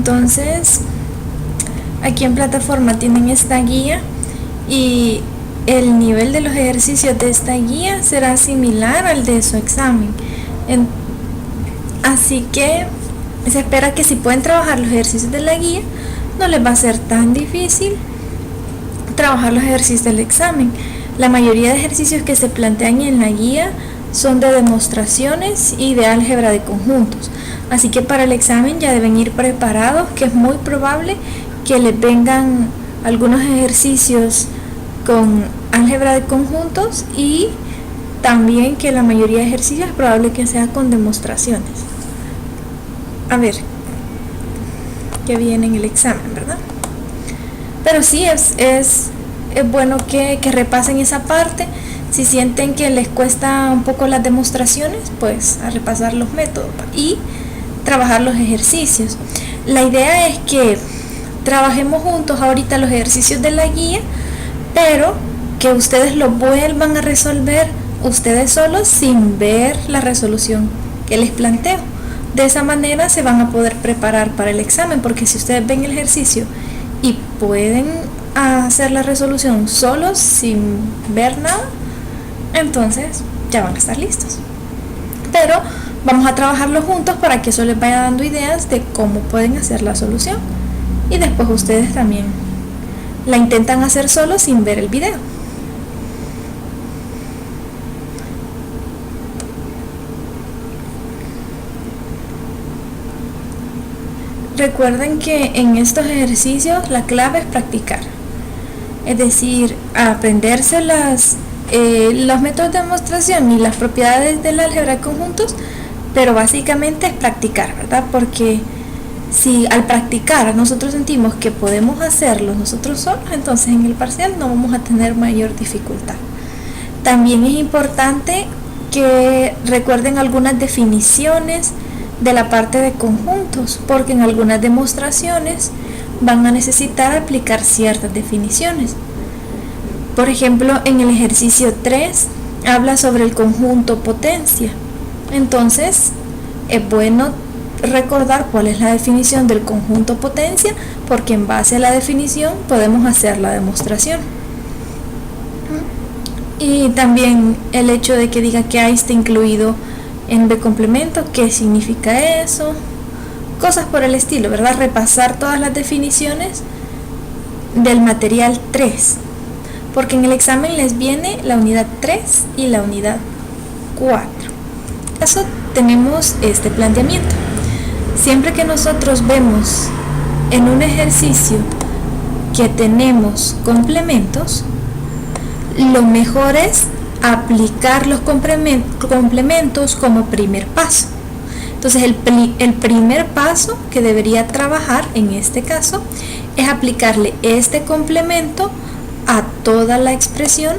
Entonces, aquí en plataforma tienen esta guía y el nivel de los ejercicios de esta guía será similar al de su examen. Así que se espera que si pueden trabajar los ejercicios de la guía, no les va a ser tan difícil trabajar los ejercicios del examen. La mayoría de ejercicios que se plantean en la guía son de demostraciones y de álgebra de conjuntos. Así que para el examen ya deben ir preparados, que es muy probable que les vengan algunos ejercicios con álgebra de conjuntos y también que la mayoría de ejercicios es probable que sea con demostraciones. A ver, que viene en el examen, ¿verdad? Pero sí, es bueno que repasen esa parte. Si sienten que les cuesta un poco las demostraciones, pues a repasar los métodos y trabajar los ejercicios. La idea es que trabajemos juntos ahorita los ejercicios de la guía, pero que ustedes lo vuelvan a resolver ustedes solos sin ver la resolución que les planteo. De esa manera se van a poder preparar para el examen, porque si ustedes ven el ejercicio y pueden hacer la resolución solos sin ver nada, entonces ya van a estar listos. Pero vamos a trabajarlo juntos para que eso les vaya dando ideas de cómo pueden hacer la solución, y después ustedes también la intentan hacer solos sin ver el video. Recuerden que en estos ejercicios la clave es practicar, es decir, aprenderse los métodos de demostración y las propiedades del álgebra de conjuntos, pero básicamente es practicar, ¿verdad? Porque si al practicar nosotros sentimos que podemos hacerlo nosotros solos, entonces en el parcial no vamos a tener mayor dificultad. También es importante que recuerden algunas definiciones de la parte de conjuntos, porque en algunas demostraciones van a necesitar aplicar ciertas definiciones. Por ejemplo, en el ejercicio 3 habla sobre el conjunto potencia. Entonces, es bueno recordar cuál es la definición del conjunto potencia, porque en base a la definición podemos hacer la demostración. Y también el hecho de que diga que A está incluido en B complemento, ¿qué significa eso? Cosas por el estilo, ¿verdad? Repasar todas las definiciones del material 3, porque en el examen les viene la unidad 3 y la unidad 4. En caso tenemos este planteamiento. Siempre que nosotros vemos en un ejercicio que tenemos complementos, lo mejor es aplicar los complementos como primer paso. Entonces el primer paso que debería trabajar en este caso es aplicarle este complemento a toda la expresión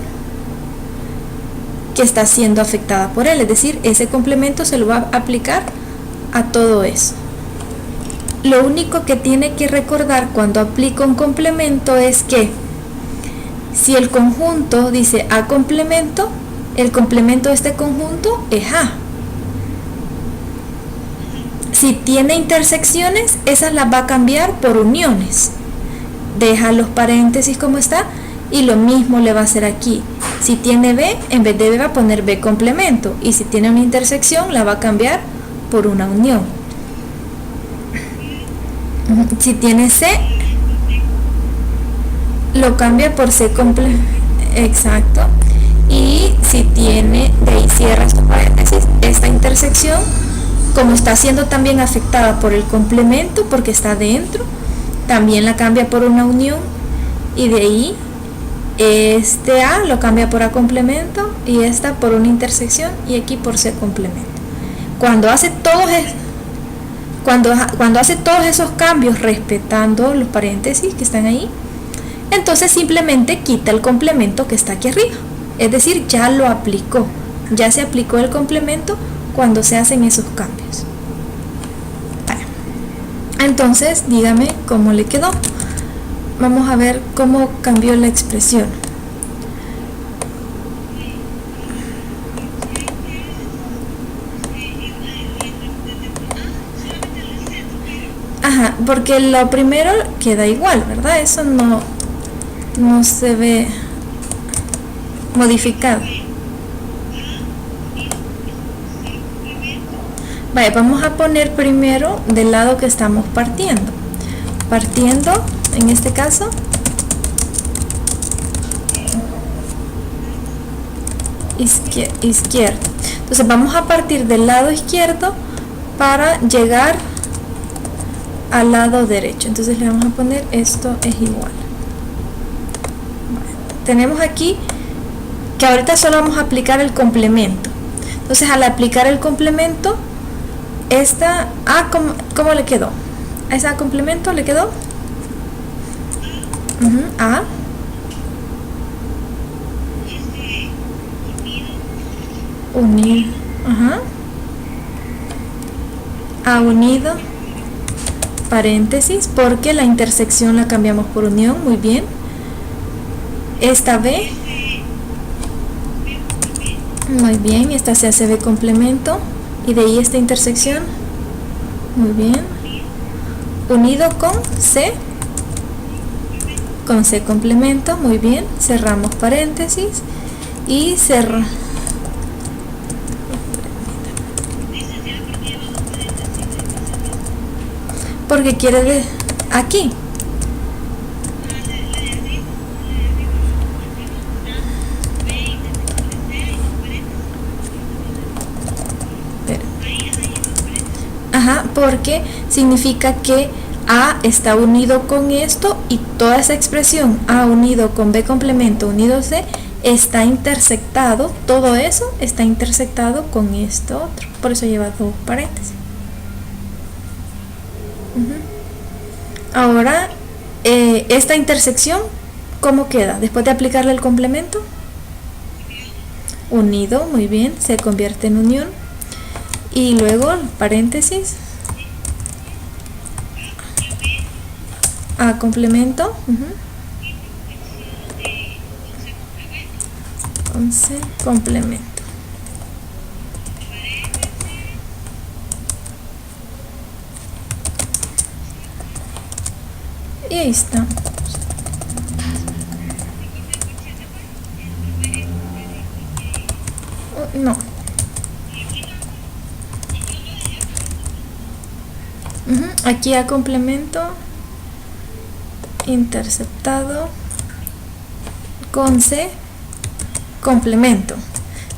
que está siendo afectada por él, es decir, ese complemento se lo va a aplicar a todo eso. Lo único que tiene que recordar cuando aplica un complemento es que si el conjunto dice A complemento, el complemento de este conjunto es A. Si tiene intersecciones, esas las va a cambiar por uniones. Deja los paréntesis como está y lo mismo le va a hacer aquí. Si tiene B, en vez de B va a poner B complemento, y si tiene una intersección la va a cambiar por una unión. Si tiene C, lo cambia por C complemento. Exacto. Y si tiene D y cierra su paréntesis, esta intersección, como está siendo también afectada por el complemento porque está dentro, también la cambia por una unión, y de ahí este A lo cambia por A complemento y esta por una intersección y aquí por C complemento. Cuando hace todos esos cambios respetando los paréntesis que están ahí, entonces simplemente quita el complemento que está aquí arriba, es decir, ya lo aplicó, ya se aplicó el complemento cuando se hacen esos cambios. Entonces dígame cómo le quedó. Vamos a ver cómo cambió la expresión. Ajá, porque lo primero queda igual, ¿verdad? Eso no se ve modificado. Vale, vamos a poner primero del lado que estamos partiendo. Partiendo, en este caso, izquierdo. Entonces vamos a partir del lado izquierdo para llegar al lado derecho. Entonces le vamos a poner esto es igual. Tenemos aquí que ahorita solo vamos a aplicar el complemento. Entonces al aplicar el complemento, esta A, ¿cómo le quedó? ¿A ese complemento le quedó? A. Unir. A unido. Paréntesis, porque la intersección la cambiamos por unión. Muy bien. Esta B. Muy bien, esta se hace B complemento. Y de ahí esta intersección. Muy bien. Unido con C. Con C complemento. Muy bien. Cerramos paréntesis. Y cerramos. Porque quiere de aquí. Ajá, porque significa que A está unido con esto y toda esa expresión A unido con B complemento unido C está intersectado, todo eso está intersectado con esto otro, por eso lleva dos paréntesis. Ahora, esta intersección, ¿cómo queda? Después de aplicarle el complemento, unido, muy bien, se convierte en unión. Y luego, paréntesis, A complemento, con C complemento. Y ahí está. No. Aquí a complemento, interceptado con C complemento.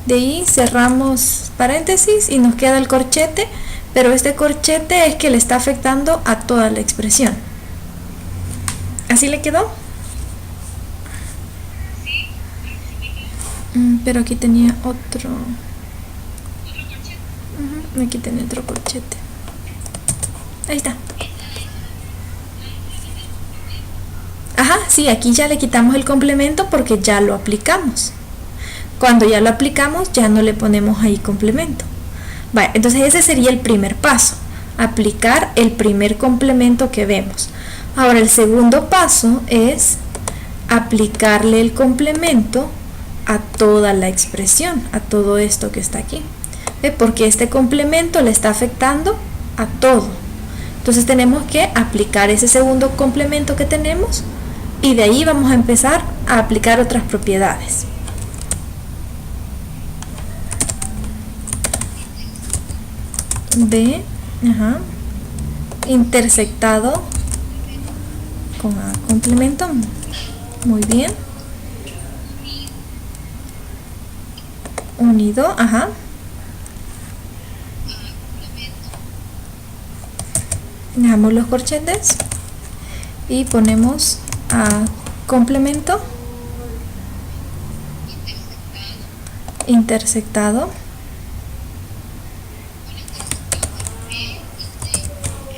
De ahí cerramos paréntesis y nos queda el corchete, pero este corchete es que le está afectando a toda la expresión. ¿Así le quedó? Pero aquí tenía otro. Aquí tenía otro corchete. Ahí está. Ajá, sí, aquí ya le quitamos el complemento porque ya lo aplicamos. Cuando ya lo aplicamos, ya no le ponemos ahí complemento. Vale, entonces ese sería el primer paso. Aplicar el primer complemento que vemos. Ahora el segundo paso es aplicarle el complemento a toda la expresión, a todo esto que está aquí. Porque este complemento le está afectando a todo. Entonces tenemos que aplicar ese segundo complemento que tenemos y de ahí vamos a empezar a aplicar otras propiedades. B, intersectado con A complemento. Muy bien. Unido, dejamos los corchetes y ponemos A complemento, intersectado,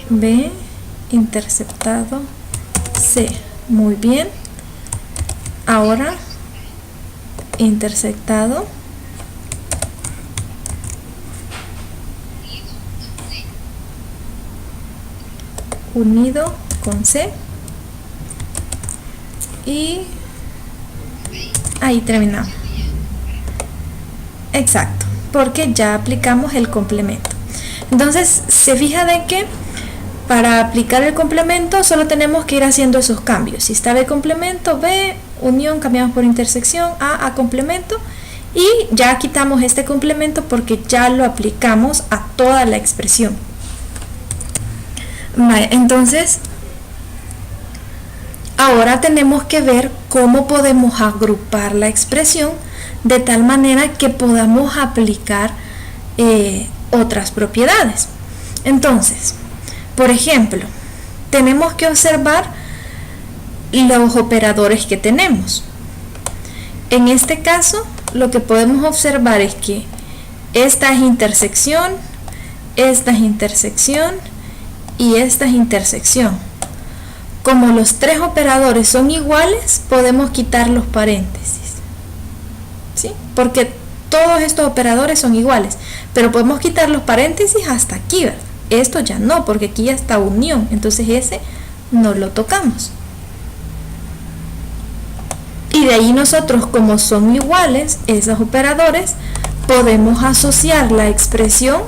B, interceptado, C. Muy bien. Ahora intersectado, unido con C y ahí terminamos. Exacto, porque ya aplicamos el complemento. Entonces se fija de que Para aplicar el complemento solo tenemos que ir haciendo esos cambios. Si está B complemento, B, unión, cambiamos por intersección, A complemento, y ya quitamos este complemento porque ya lo aplicamos a toda la expresión. Vale, entonces, ahora tenemos que ver cómo podemos agrupar la expresión de tal manera que podamos aplicar otras propiedades. Entonces, por ejemplo, tenemos que observar los operadores que tenemos. En este caso, lo que podemos observar es que esta es intersección, esta es intersección y esta es intersección. Como los tres operadores son iguales, podemos quitar los paréntesis, ¿sí? Porque todos estos operadores son iguales, pero podemos quitar los paréntesis hasta aquí, ¿verdad? Esto ya no, porque aquí ya está unión, entonces ese no lo tocamos. Y de ahí nosotros, como son iguales esos operadores, podemos asociar la expresión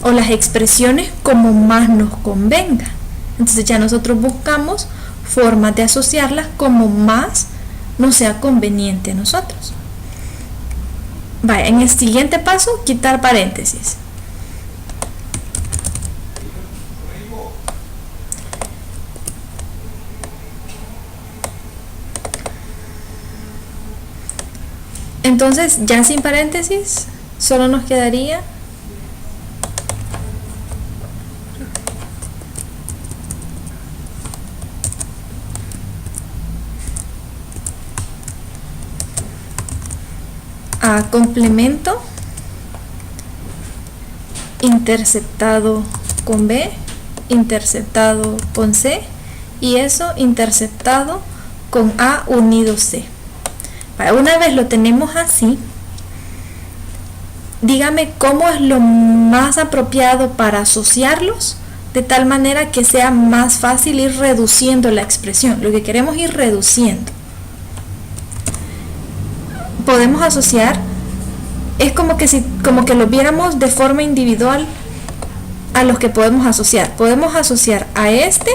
o las expresiones como más nos convenga. Entonces ya nosotros buscamos formas de asociarlas como más nos sea conveniente a nosotros. Vaya, en el siguiente paso, quitar paréntesis. Entonces, ya sin paréntesis, solo nos quedaría A complemento interceptado con B, interceptado con C, y eso interceptado con A unido C. Una vez lo tenemos así, dígame cómo es lo más apropiado para asociarlos de tal manera que sea más fácil ir reduciendo la expresión. Lo que queremos es ir reduciendo. Podemos asociar, es como que lo viéramos de forma individual a los que podemos asociar. Podemos asociar a este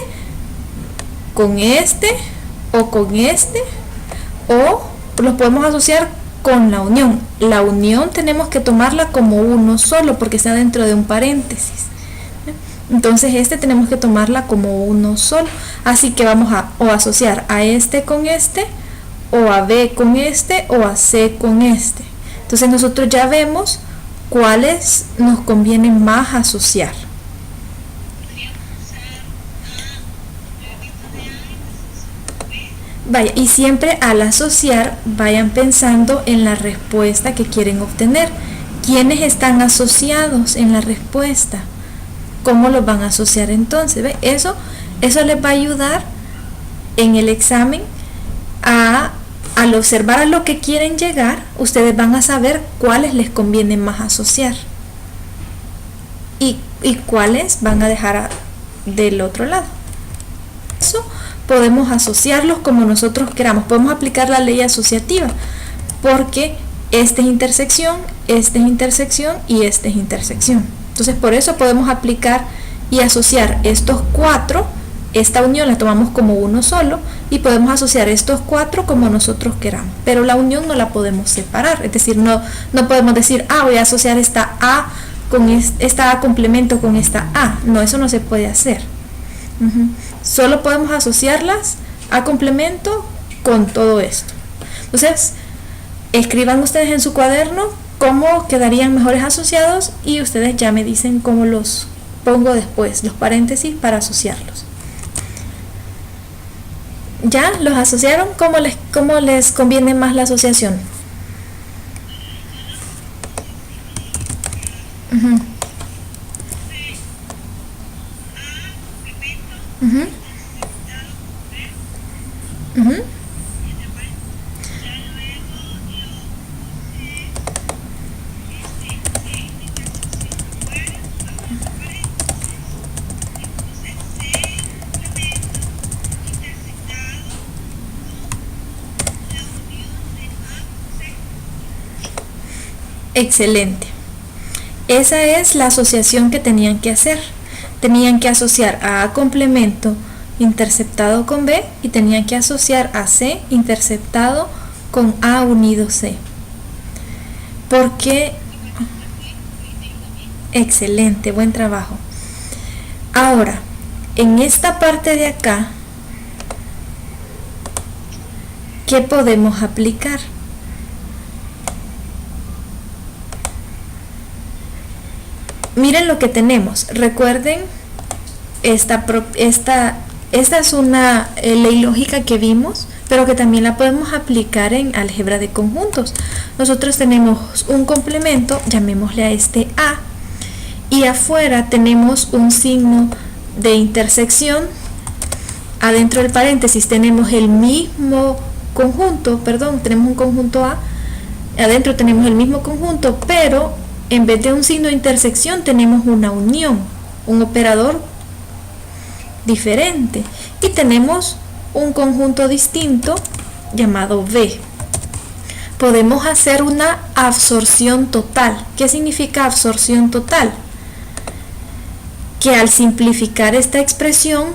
con este, o los podemos asociar con la unión. La unión tenemos que tomarla como uno solo porque está dentro de un paréntesis. Entonces este tenemos que tomarla como uno solo. Así que vamos a o asociar a este con este, o a B con este, o a C con este. Entonces nosotros ya vemos cuáles nos conviene más asociar. Vaya, y siempre al asociar vayan pensando en la respuesta que quieren obtener. ¿Quiénes están asociados en la respuesta? ¿Cómo los van a asociar entonces? ¿Ve? Eso les va a ayudar en el examen al observar a lo que quieren llegar. Ustedes van a saber cuáles les conviene más asociar y cuáles van a dejar del otro lado. Eso podemos asociarlos como nosotros queramos. Podemos aplicar la ley asociativa porque esta es intersección y esta es intersección. Entonces por eso podemos aplicar y asociar estos cuatro. Esta unión la tomamos como uno solo y podemos asociar estos cuatro como nosotros queramos, pero la unión no la podemos separar. Es decir, no podemos decir, voy a asociar esta A con esta A complemento con esta A. No, eso no se puede hacer. Solo podemos asociarlas a complemento con todo esto. Entonces, escriban ustedes en su cuaderno cómo quedarían mejores asociados y ustedes ya me dicen cómo los pongo después, los paréntesis para asociarlos. ¿Ya los asociaron? ¿Cómo les conviene más la asociación? Excelente. Esa es la asociación que tenían que hacer. tenían que asociar a A complemento interceptado con B y tenían que asociar a C interceptado con A unido C. Porque excelente, buen trabajo. Ahora, en esta parte de acá, ¿qué podemos aplicar? Miren lo que tenemos. Recuerden, esta es una ley lógica que vimos, pero que también la podemos aplicar en álgebra de conjuntos. Nosotros tenemos un complemento, llamémosle a este A, y afuera tenemos un signo de intersección. Adentro del paréntesis tenemos el mismo conjunto, tenemos un conjunto A, adentro tenemos el mismo conjunto, pero en vez de un signo de intersección tenemos una unión, un operador diferente, y tenemos un conjunto distinto llamado B. Podemos hacer una absorción total. ¿Qué significa absorción total? Que al simplificar esta expresión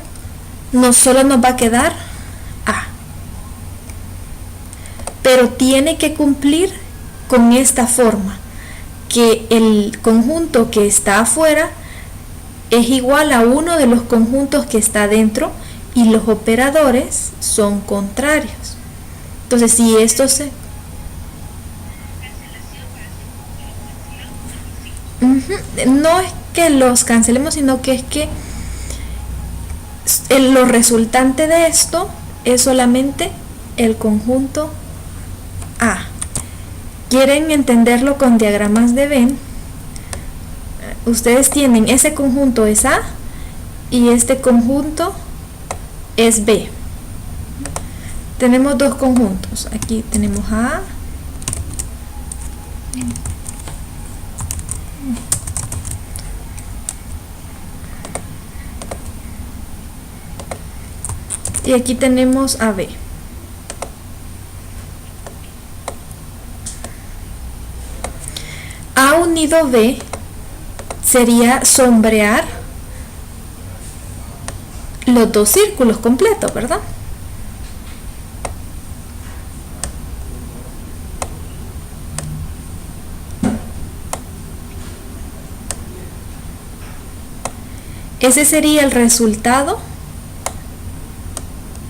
no solo nos va a quedar A, pero tiene que cumplir con esta forma, que el conjunto que está afuera es igual a uno de los conjuntos que está dentro y los operadores son contrarios. Entonces, si esto se... No es que los cancelemos, sino que es que lo resultante de esto es solamente el conjunto A. ¿Quieren entenderlo con diagramas de Venn? Ustedes tienen ese conjunto es A y este conjunto es B. Tenemos dos conjuntos. Aquí tenemos A y aquí tenemos a B. A unido B sería sombrear los dos círculos completos, ¿verdad? Ese sería el resultado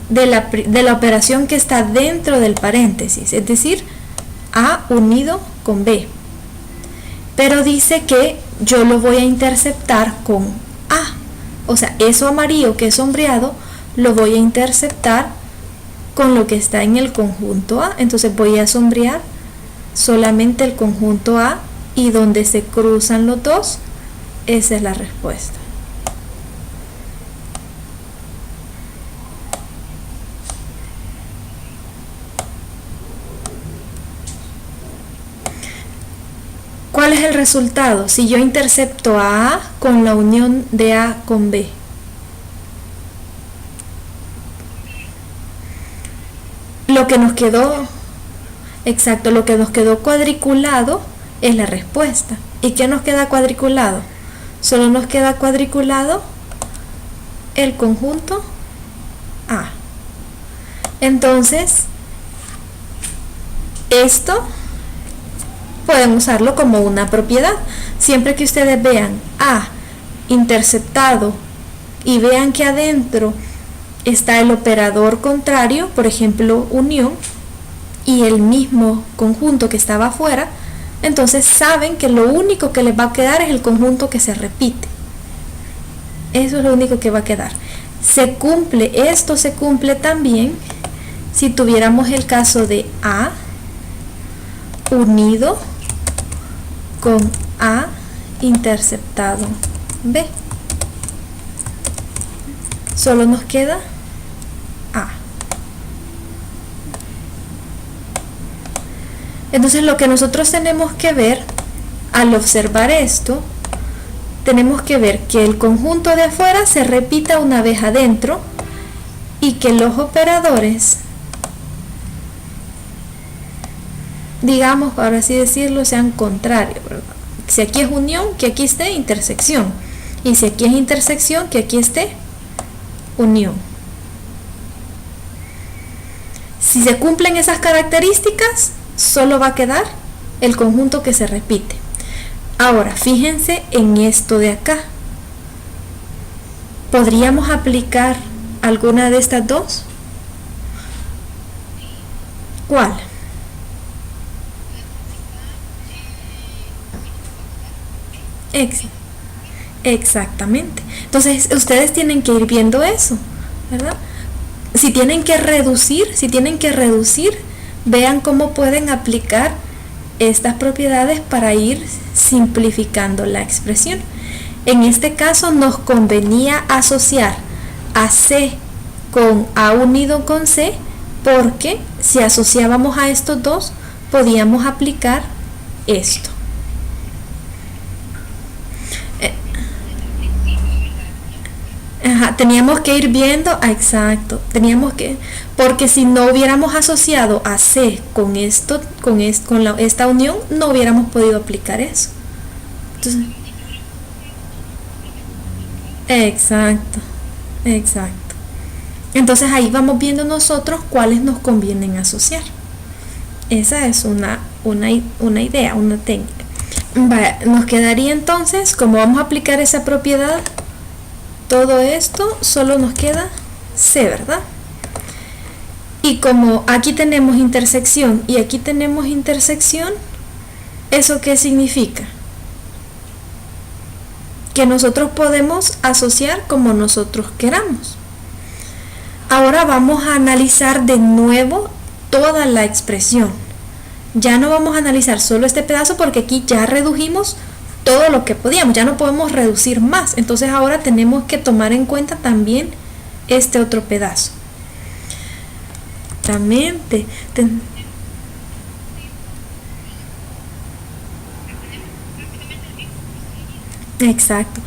de la operación que está dentro del paréntesis, es decir, A unido con B. Pero dice que yo lo voy a interceptar con A. O sea, eso amarillo que es sombreado lo voy a interceptar con lo que está en el conjunto A. Entonces voy a sombrear solamente el conjunto A y donde se cruzan los dos, esa es la respuesta. ¿Cuál es el resultado? Si yo intercepto a A con la unión de A con B. Lo que nos quedó, exacto, lo que nos quedó cuadriculado es la respuesta. ¿Y qué nos queda cuadriculado? Solo nos queda cuadriculado el conjunto A. Entonces, esto pueden usarlo como una propiedad. Siempre que ustedes vean A interceptado y vean que adentro está el operador contrario, por ejemplo unión, y el mismo conjunto que estaba afuera, entonces saben que lo único que les va a quedar es el conjunto que se repite. Eso es lo único que va a quedar. Esto se cumple también si tuviéramos el caso de A unido con A interceptado B. Solo nos queda A. Entonces lo que nosotros tenemos que ver al observar esto, tenemos que ver que el conjunto de afuera se repita una vez adentro y que los operadores, digamos, por así decirlo, sean contrarios, ¿verdad? Si aquí es unión, que aquí esté intersección. Y si aquí es intersección, que aquí esté unión. Si se cumplen esas características, solo va a quedar el conjunto que se repite. Ahora, fíjense en esto de acá. ¿Podríamos aplicar alguna de estas dos? ¿Cuál? Exactamente. Entonces, ustedes tienen que ir viendo eso, ¿verdad? Si tienen que reducir, vean cómo pueden aplicar estas propiedades para ir simplificando la expresión. En este caso nos convenía asociar a C con A unido con C, porque si asociábamos a estos dos, podíamos aplicar esto. Teníamos que ir viendo, exacto, porque si no hubiéramos asociado a C con esta unión, no hubiéramos podido aplicar eso. Entonces, exacto. Entonces ahí vamos viendo nosotros cuáles nos convienen asociar. Esa es una idea, una técnica. Nos quedaría entonces, como vamos a aplicar esa propiedad, todo esto solo nos queda C, ¿verdad? Y como aquí tenemos intersección y aquí tenemos intersección, ¿eso qué significa? Que nosotros podemos asociar como nosotros queramos. Ahora vamos a analizar de nuevo toda la expresión. Ya no vamos a analizar solo este pedazo porque aquí ya redujimos todo lo que podíamos, ya no podemos reducir más. Entonces ahora tenemos que tomar en cuenta también este otro pedazo. Exactamente. Exacto.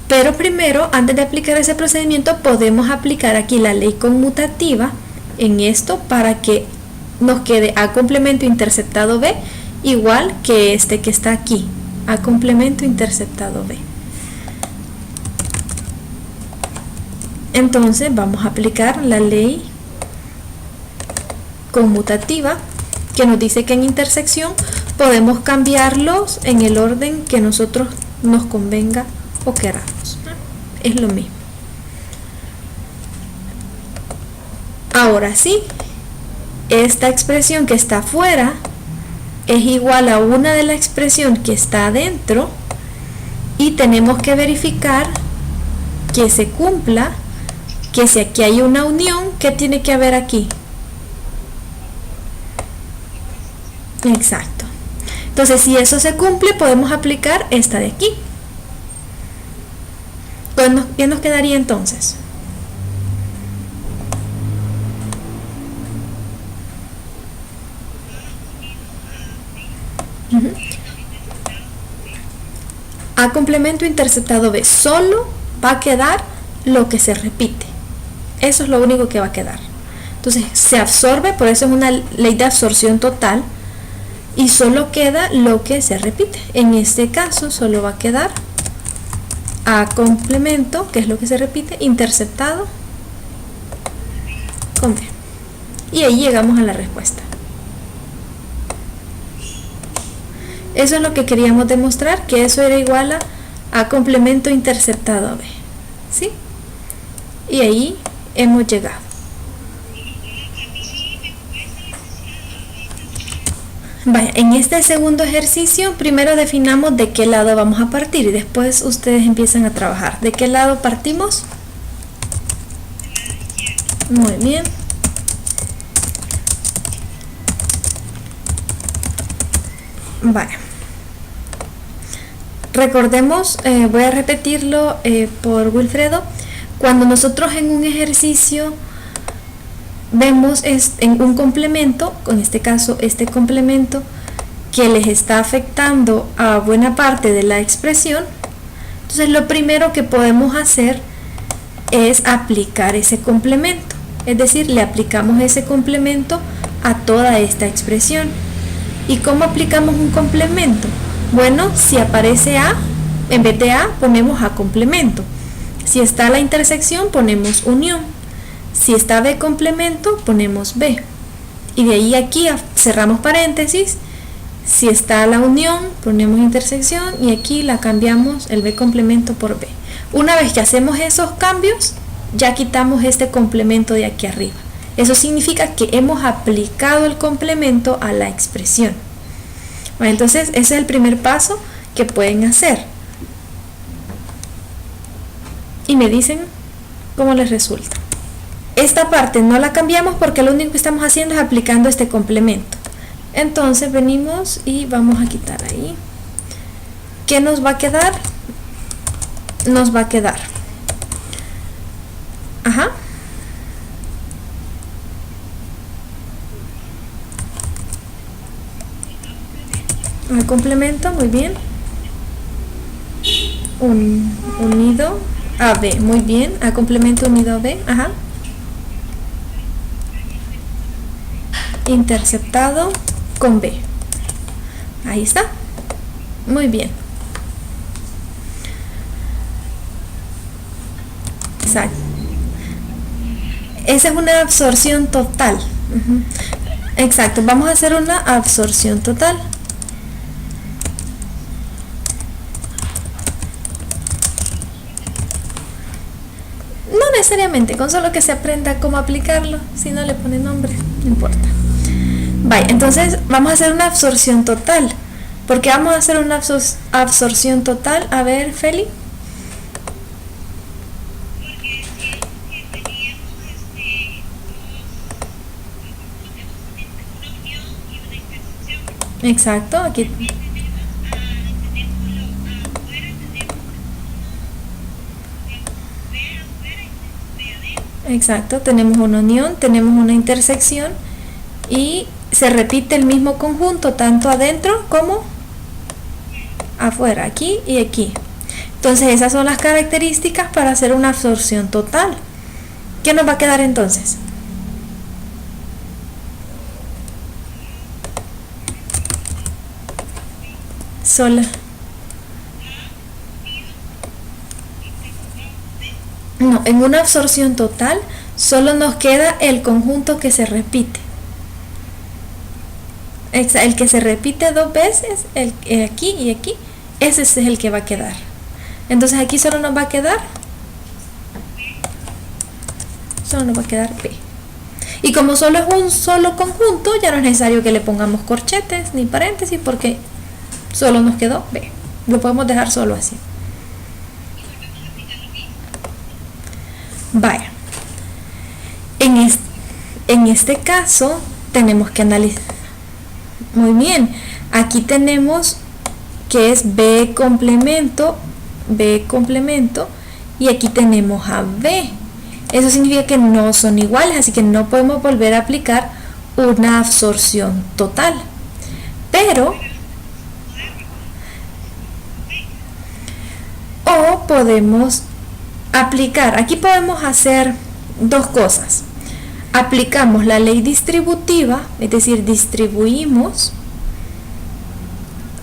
Pero primero, antes de aplicar ese procedimiento, podemos aplicar aquí la ley conmutativa en esto para que nos quede A complemento interceptado B igual que este que está aquí, A complemento interceptado B. Entonces vamos a aplicar la ley conmutativa que nos dice que en intersección podemos cambiarlos en el orden que nosotros nos convenga o queramos. Es lo mismo. Ahora sí, esta expresión que está afuera es igual a una de la expresión que está adentro y tenemos que verificar que se cumpla, que si aquí hay una unión, ¿qué tiene que haber aquí? Exacto. Entonces, si eso se cumple, podemos aplicar esta de aquí. ¿Qué nos quedaría entonces? A complemento interceptado B. Solo va a quedar lo que se repite. Eso es lo único que va a quedar. Entonces, se absorbe, por eso es una ley de absorción total. Y solo queda lo que se repite. En este caso solo va a quedar A complemento, que es lo que se repite, interceptado con B. Y ahí llegamos a la respuesta. Eso es lo que queríamos demostrar, que eso era igual a A complemento interceptado a B. ¿Sí? Y ahí hemos llegado. Vaya, en este segundo ejercicio primero definamos de qué lado vamos a partir y después ustedes empiezan a trabajar. ¿De qué lado partimos? Muy bien. Vaya. Recordemos, voy a repetirlo por Wilfredo, cuando nosotros en un ejercicio vemos en un complemento, en este caso este complemento que les está afectando a buena parte de la expresión, entonces lo primero que podemos hacer es aplicar ese complemento, es decir, le aplicamos ese complemento a toda esta expresión. ¿Y cómo aplicamos un complemento? Bueno, si aparece A, en vez de A ponemos A complemento. Si está la intersección ponemos unión. Si está B complemento ponemos B. Y de ahí aquí cerramos paréntesis. Si está la unión ponemos intersección y aquí la cambiamos el B complemento por B. Una vez que hacemos esos cambios, ya quitamos este complemento de aquí arriba. Eso significa que hemos aplicado el complemento a la expresión. Bueno, entonces ese es el primer paso que pueden hacer. Y me dicen cómo les resulta. Esta parte no la cambiamos porque lo único que estamos haciendo es aplicando este complemento. Entonces venimos y vamos a quitar ahí. ¿Qué nos va a quedar? Nos va a quedar. Ajá. El complemento, muy bien. Unido a B, muy bien. A complemento unido a B, ajá. Interceptado con B. Ahí está. Muy bien. Exacto. Esa es una absorción total. Exacto, vamos a hacer una absorción total. No necesariamente, con solo que se aprenda cómo aplicarlo, si no le pone nombre, no importa. Vale, entonces vamos a hacer una absorción total. ¿Por qué vamos a hacer una absorción total? A ver, Feli. Exacto, aquí. Exacto, tenemos una unión, tenemos una intersección y se repite el mismo conjunto tanto adentro como afuera, aquí y aquí. Entonces esas son las características para hacer una absorción total. ¿Qué nos va a quedar entonces? Sola. No, en una absorción total solo nos queda el conjunto que se repite. El que se repite dos veces, el aquí y aquí, ese es el que va a quedar. Entonces aquí solo nos va a quedar B. Y como solo es un solo conjunto, ya no es necesario que le pongamos corchetes ni paréntesis porque solo nos quedó B. Lo podemos dejar solo así. Vaya. En este caso tenemos que analizar. Muy bien. Aquí tenemos que es B complemento y aquí tenemos a B. Eso significa que no son iguales, así que no podemos volver a aplicar una absorción total. Pero o podemos aplicar, aquí podemos hacer dos cosas. Aplicamos la ley distributiva, es decir, distribuimos,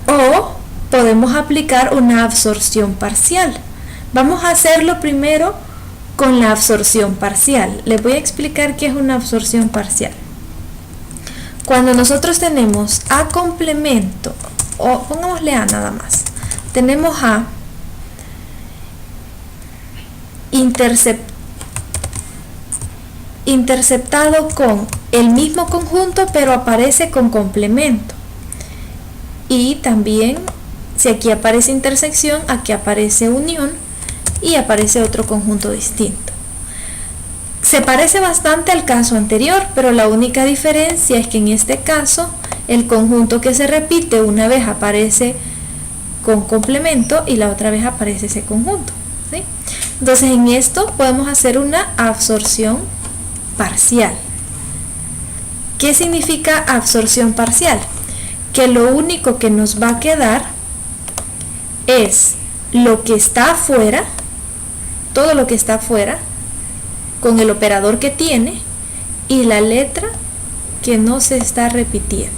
o podemos aplicar una absorción parcial. Vamos a hacerlo primero con la absorción parcial. Les voy a explicar qué es una absorción parcial. Cuando nosotros tenemos A complemento, o pongámosle A nada más, tenemos A interceptado con el mismo conjunto pero aparece con complemento, y también si aquí aparece intersección, aquí aparece unión y aparece otro conjunto distinto. Se parece bastante al caso anterior, pero la única diferencia es que en este caso el conjunto que se repite una vez aparece con complemento y la otra vez aparece ese conjunto, ¿sí? Entonces en esto podemos hacer una absorción parcial. ¿Qué significa absorción parcial? Que lo único que nos va a quedar es lo que está afuera, todo lo que está afuera, con el operador que tiene y la letra que no se está repitiendo.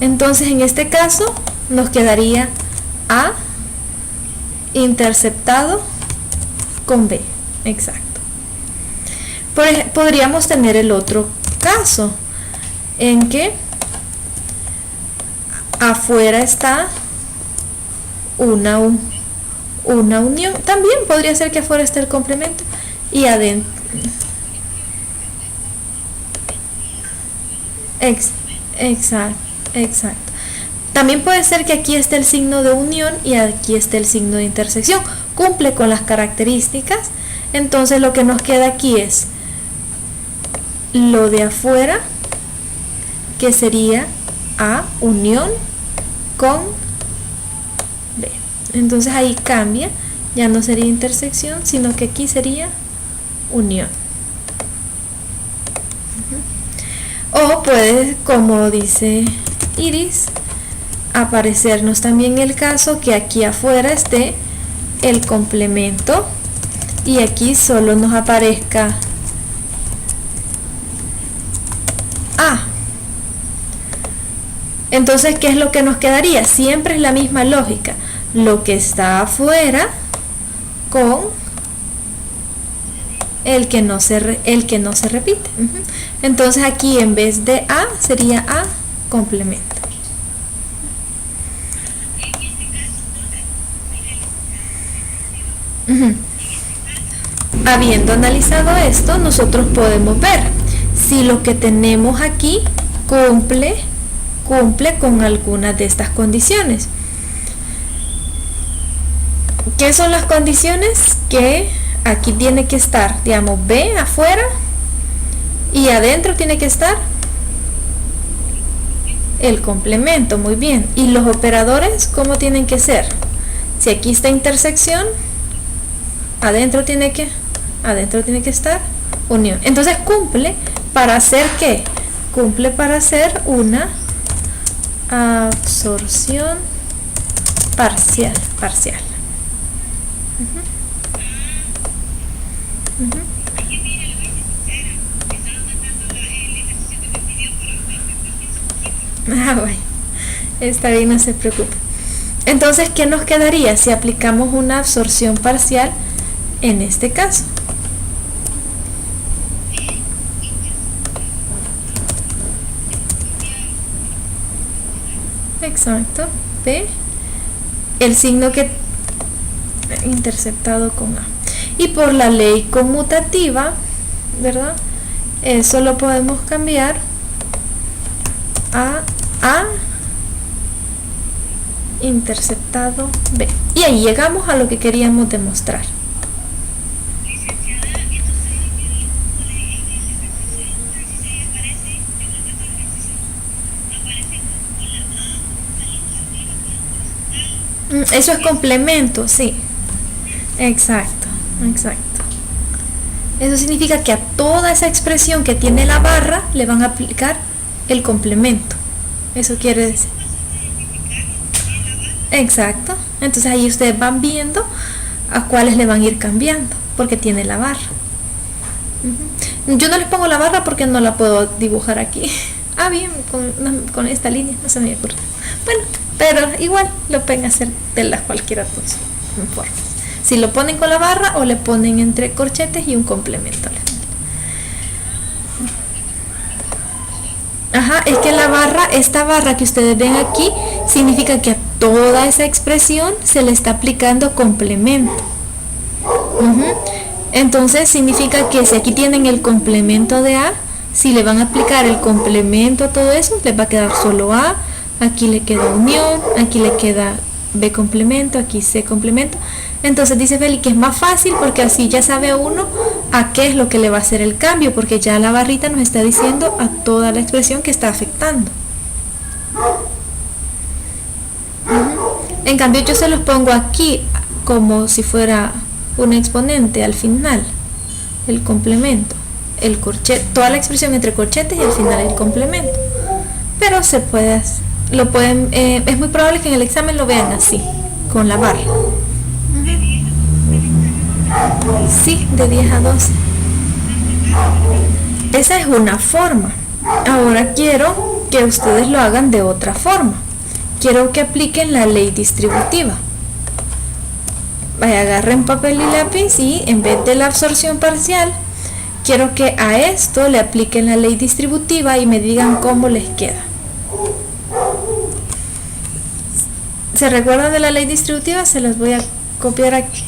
Entonces en este caso nos quedaría A interceptado con B. Exacto. Podríamos tener el otro caso en que afuera está una unión. También podría ser que afuera esté el complemento y adentro. Exacto. También puede ser que aquí esté el signo de unión y aquí esté el signo de intersección. Cumple con las características. Entonces lo que nos queda aquí es lo de afuera, que sería A unión con B. Entonces ahí cambia, ya no sería intersección, sino que aquí sería unión. O puede, como dice Iris, aparecernos también el caso que aquí afuera esté el complemento y aquí solo nos aparezca A. Entonces, ¿qué es lo que nos quedaría? Siempre es la misma lógica. Lo que está afuera con el que no se repite. Entonces aquí en vez de A sería A complemento. Habiendo analizado esto, nosotros podemos ver si lo que tenemos aquí cumple con algunas de estas condiciones. ¿Qué son las condiciones? Que aquí tiene que estar, digamos, B afuera y adentro tiene que estar el complemento. Muy bien. ¿Y los operadores cómo tienen que ser? Si aquí está intersección, adentro tiene que estar unión. Entonces cumple para hacer ¿qué? Cumple para hacer una absorción parcial. Bueno, está bien, no se preocupe. Entonces, ¿qué nos quedaría si aplicamos una absorción parcial en este caso? Exacto. B, el signo que interceptado con A. Y por la ley conmutativa, ¿verdad? Eso lo podemos cambiar a A interceptado B. Y ahí llegamos a lo que queríamos demostrar. Eso es complemento, sí. Exacto. Eso significa que a toda esa expresión que tiene la barra le van a aplicar el complemento. Eso quiere decir. Exacto. Entonces ahí ustedes van viendo a cuáles le van a ir cambiando, porque tiene la barra. Yo no les pongo la barra porque no la puedo dibujar aquí. Ah, bien, con esta línea, no se me ocurre. Bueno, pero igual lo pueden hacer de las cualquiera dos formas. Si lo ponen con la barra o le ponen entre corchetes y un complemento. Ajá, es que la barra, esta barra que ustedes ven aquí, significa que a toda esa expresión se le está aplicando complemento. Entonces significa que si aquí tienen el complemento de A, si le van a aplicar el complemento a todo eso, les va a quedar solo A, aquí le queda unión, aquí le queda B complemento, aquí C complemento. Entonces dice Feli que es más fácil porque así ya sabe uno a qué es lo que le va a hacer el cambio, porque ya la barrita nos está diciendo a toda la expresión que está afectando. En cambio yo se los pongo aquí como si fuera un exponente al final, el complemento, el corchete, toda la expresión entre corchetes y al final el complemento. Pero se puede, es muy probable que en el examen lo vean así, con la barra. Sí, de 10 a 12. Esa es una forma. Ahora quiero que ustedes lo hagan de otra forma. quiero que apliquen la ley distributiva. Vaya, agarren papel y lápiz y en vez de la absorción parcial, quiero que a esto le apliquen la ley distributiva y me digan cómo les queda. ¿Se recuerdan de la ley distributiva? Se las voy a copiar aquí.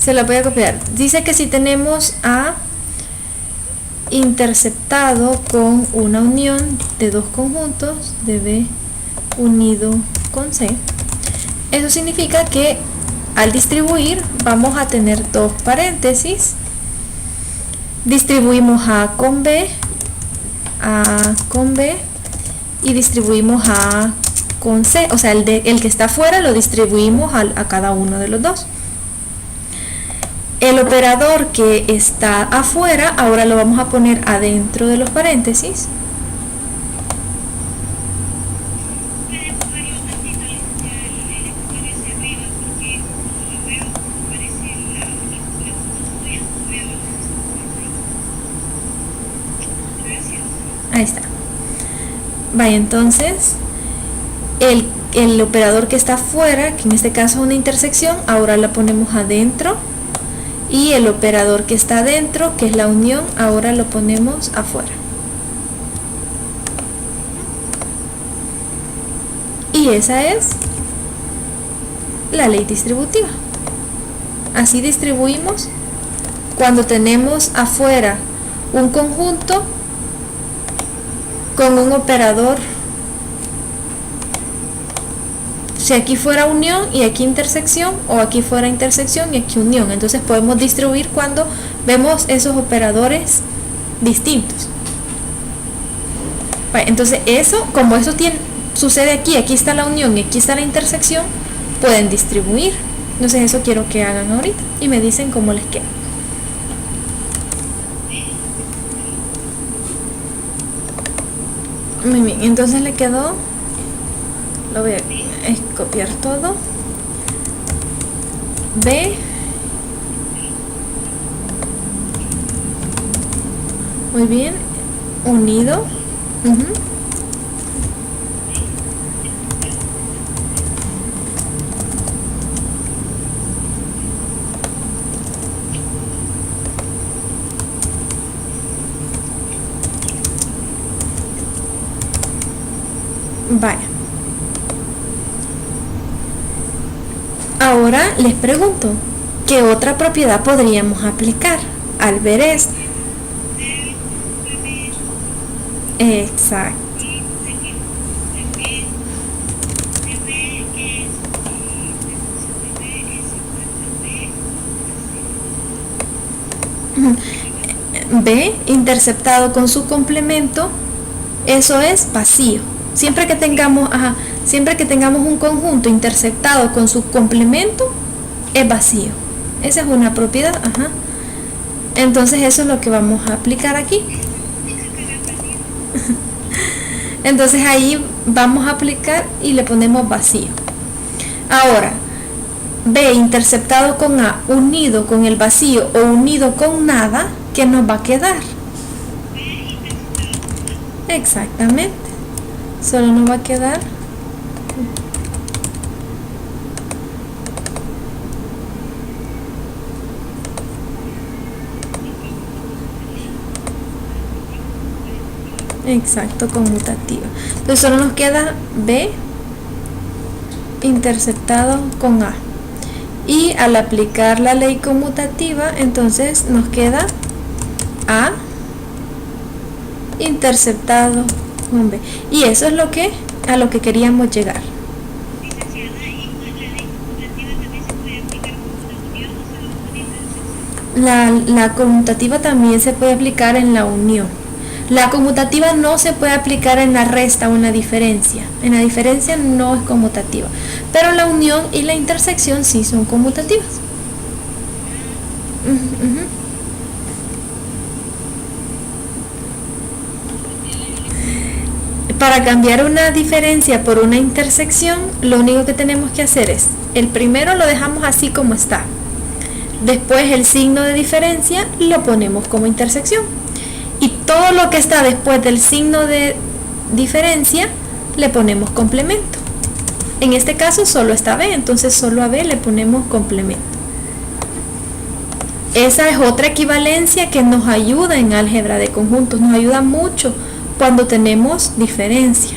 Se las voy a copiar. Dice que si tenemos A interceptado con una unión de dos conjuntos de B unido con C, eso significa que al distribuir vamos a tener dos paréntesis. Distribuimos A con B y distribuimos A con C, o sea, el que está afuera lo distribuimos a cada uno de los dos. El operador que está afuera ahora lo vamos a poner adentro de los paréntesis. Ahí está. Vaya, entonces el operador que está afuera, que en este caso es una intersección, ahora la ponemos adentro, y el operador que está adentro, que es la unión, ahora lo ponemos afuera. Y esa es la ley distributiva. Así distribuimos cuando tenemos afuera un conjunto con un operador. Si aquí fuera unión y aquí intersección, o aquí fuera intersección y aquí unión, entonces podemos distribuir cuando vemos esos operadores distintos. Entonces eso, como eso sucede aquí está la unión y aquí está la intersección, pueden distribuir. Entonces eso quiero que hagan ahorita y me dicen cómo les queda. Muy bien, entonces le quedó, lo voy a copiar todo, B, muy bien, unido, vaya. Ahora les pregunto, ¿qué otra propiedad podríamos aplicar al ver esto? Exacto. B interceptado con su complemento, eso es vacío. Siempre que tengamos un conjunto interceptado con su complemento, es vacío. Esa es una propiedad. Entonces eso es lo que vamos a aplicar aquí. Entonces ahí vamos a aplicar y le ponemos vacío. Ahora, B interceptado con A unido con el vacío o unido con nada, ¿qué nos va a quedar? Exactamente. Solo nos va a quedar exacto, conmutativa. Entonces solo nos queda B interceptado con A, y al aplicar la ley conmutativa entonces nos queda A interceptado con B, y eso es a lo que queríamos llegar. La conmutativa también se puede aplicar en la unión. La conmutativa no se puede aplicar en la resta o en la diferencia. En la diferencia no es conmutativa, pero la unión y la intersección sí son conmutativas. Para cambiar una diferencia por una intersección, lo único que tenemos que hacer es, el primero lo dejamos así como está. Después el signo de diferencia lo ponemos como intersección. Y todo lo que está después del signo de diferencia le ponemos complemento. En este caso solo está B, entonces solo a B le ponemos complemento. Esa es otra equivalencia que nos ayuda en álgebra de conjuntos, nos ayuda mucho cuando tenemos diferencia.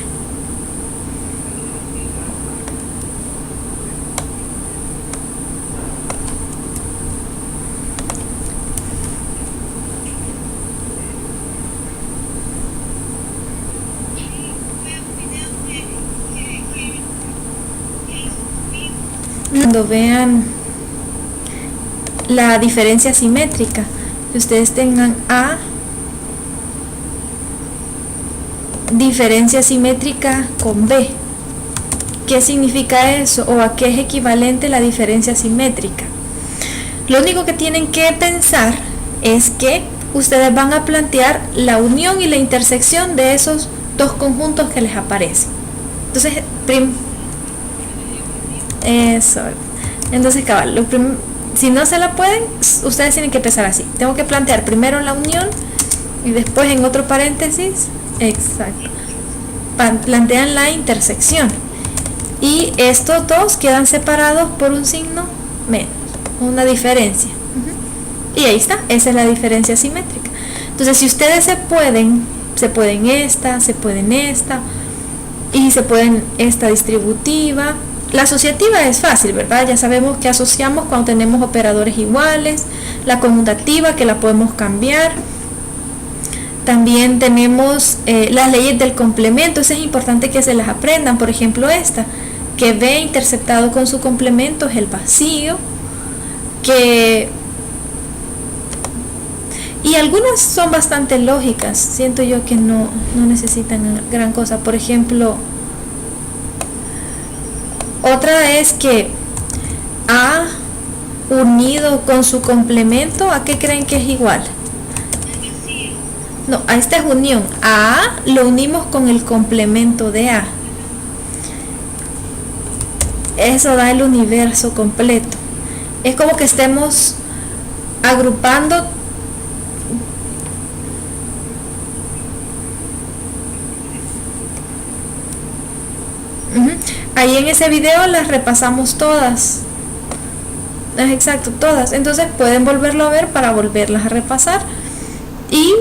Cuando vean la diferencia simétrica, que ustedes tengan A, diferencia simétrica con B. ¿Qué significa eso? ¿O a qué es equivalente la diferencia simétrica? Lo único que tienen que pensar es que ustedes van a plantear la unión y la intersección de esos dos conjuntos que les aparecen. Entonces, entonces cabal, si no se la pueden, ustedes tienen que empezar así. Tengo que plantear primero la unión y después en otro paréntesis, exacto, plantean la intersección. Y estos dos quedan separados por un signo menos, una diferencia. Y ahí está, esa es la diferencia simétrica. Entonces, si ustedes se pueden esta, se pueden esta, y se pueden esta distributiva. La asociativa es fácil, ¿verdad? Ya sabemos que asociamos cuando tenemos operadores iguales. La conmutativa, que la podemos cambiar. También tenemos las leyes del complemento. Eso es importante que se las aprendan. Por ejemplo, esta, que B interceptado con su complemento es el vacío. Y algunas son bastante lógicas. Siento yo que no necesitan gran cosa. Por ejemplo, otra es que A unido con su complemento, ¿a qué creen que es igual? No, a esta es unión. A lo unimos con el complemento de A. Eso da el universo completo. Es como que estemos agrupando ahí en ese video las repasamos todas. Es exacto, todas. Entonces pueden volverlo a ver para volverlas a repasar. Y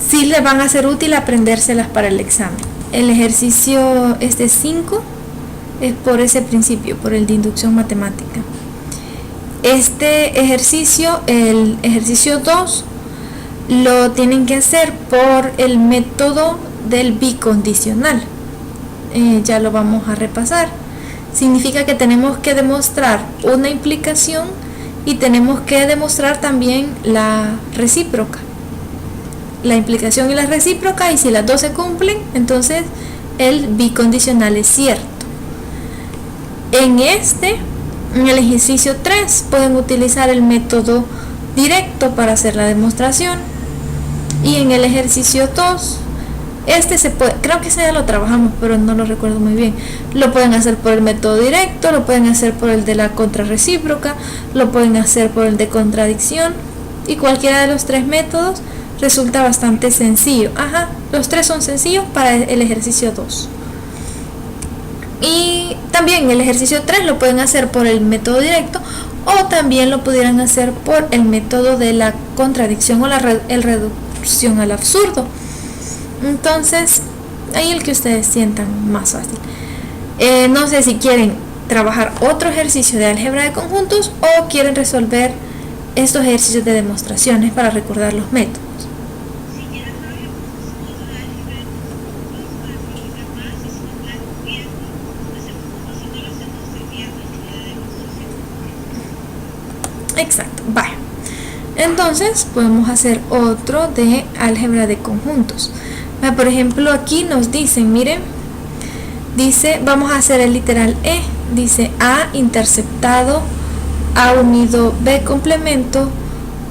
sí les van a ser útil aprendérselas para el examen. El ejercicio 5 es por ese principio, por el de inducción matemática. Este ejercicio, el ejercicio 2, lo tienen que hacer por el método del bicondicional. Ya lo vamos a repasar. Significa que tenemos que demostrar una implicación y tenemos que demostrar también la recíproca. La implicación y la recíproca, y si las dos se cumplen, entonces el bicondicional es cierto. En el ejercicio 3 pueden utilizar el método directo para hacer la demostración, y en el ejercicio 2 se puede, creo que ese ya lo trabajamos, pero no lo recuerdo muy bien. Lo pueden hacer por el método directo, lo pueden hacer por el de la contrarrecíproca, lo pueden hacer por el de contradicción, y cualquiera de los tres métodos resulta bastante sencillo. Los tres son sencillos para el ejercicio 2. Y también el ejercicio 3 lo pueden hacer por el método directo, o también lo pudieran hacer por el método de la contradicción o el reducción al absurdo. Entonces, ahí el que ustedes sientan más fácil. No sé si quieren trabajar otro ejercicio de álgebra de conjuntos o quieren resolver estos ejercicios de demostraciones para recordar los métodos. Exacto, vaya. Entonces podemos hacer otro de álgebra de conjuntos. Por ejemplo, aquí nos dicen, miren, dice, vamos a hacer el literal E, dice A interceptado, A unido B complemento,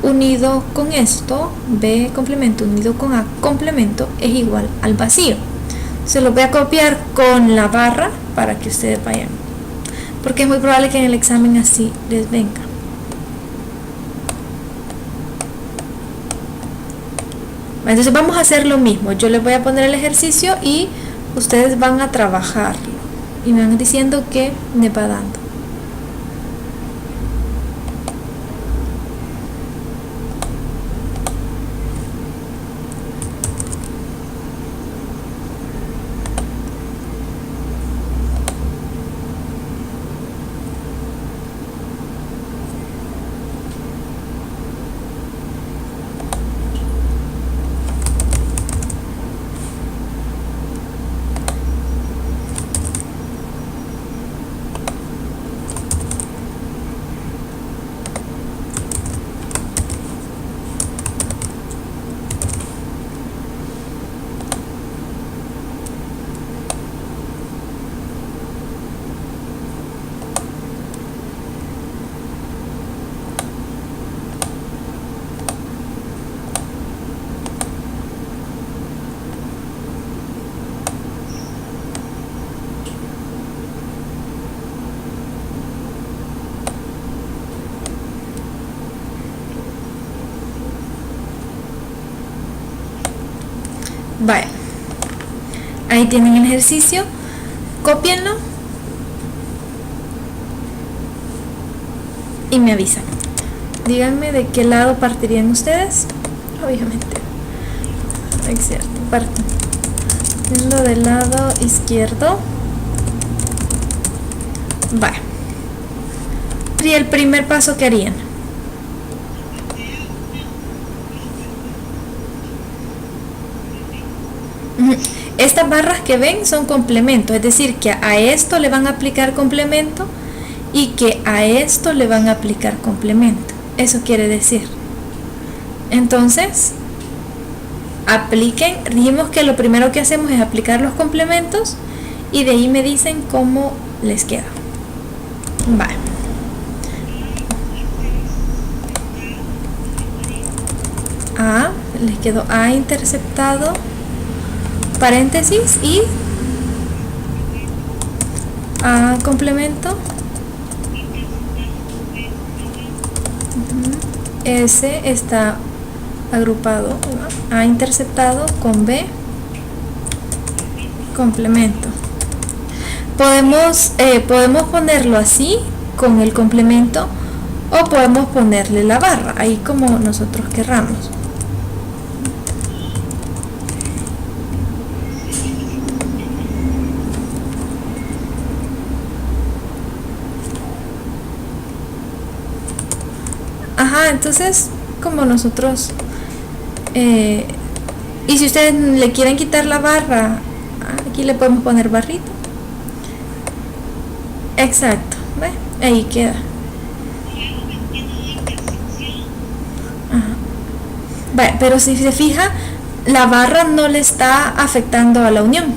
unido con esto, B complemento unido con A complemento es igual al vacío. Se lo voy a copiar con la barra para que ustedes vayan, porque es muy probable que en el examen así les venga. Entonces vamos a hacer lo mismo. Yo les voy a poner el ejercicio y ustedes van a trabajarlo y me van diciendo qué me va dando. Vale, ahí tienen el ejercicio, cópienlo y me avisan. Díganme de qué lado partirían ustedes. Obviamente, es cierto, partiendo del lado izquierdo. Vale, y el primer paso que harían. Estas barras que ven son complementos, es decir, que a esto le van a aplicar complemento y que a esto le van a aplicar complemento. Eso quiere decir. Entonces, apliquen, dijimos que lo primero que hacemos es aplicar los complementos y de ahí me dicen cómo les queda. Vale. A, les quedó A interceptado, paréntesis y A complemento, S está agrupado, ¿no? A interceptado con B complemento. Podemos ponerlo así con el complemento o podemos ponerle la barra, ahí como nosotros querramos. Ajá, entonces como nosotros y si ustedes le quieren quitar la barra, aquí le podemos poner barrita. Exacto, ¿ve? Ahí queda. Ajá. Vale, pero si se fija, la barra no le está afectando a la unión.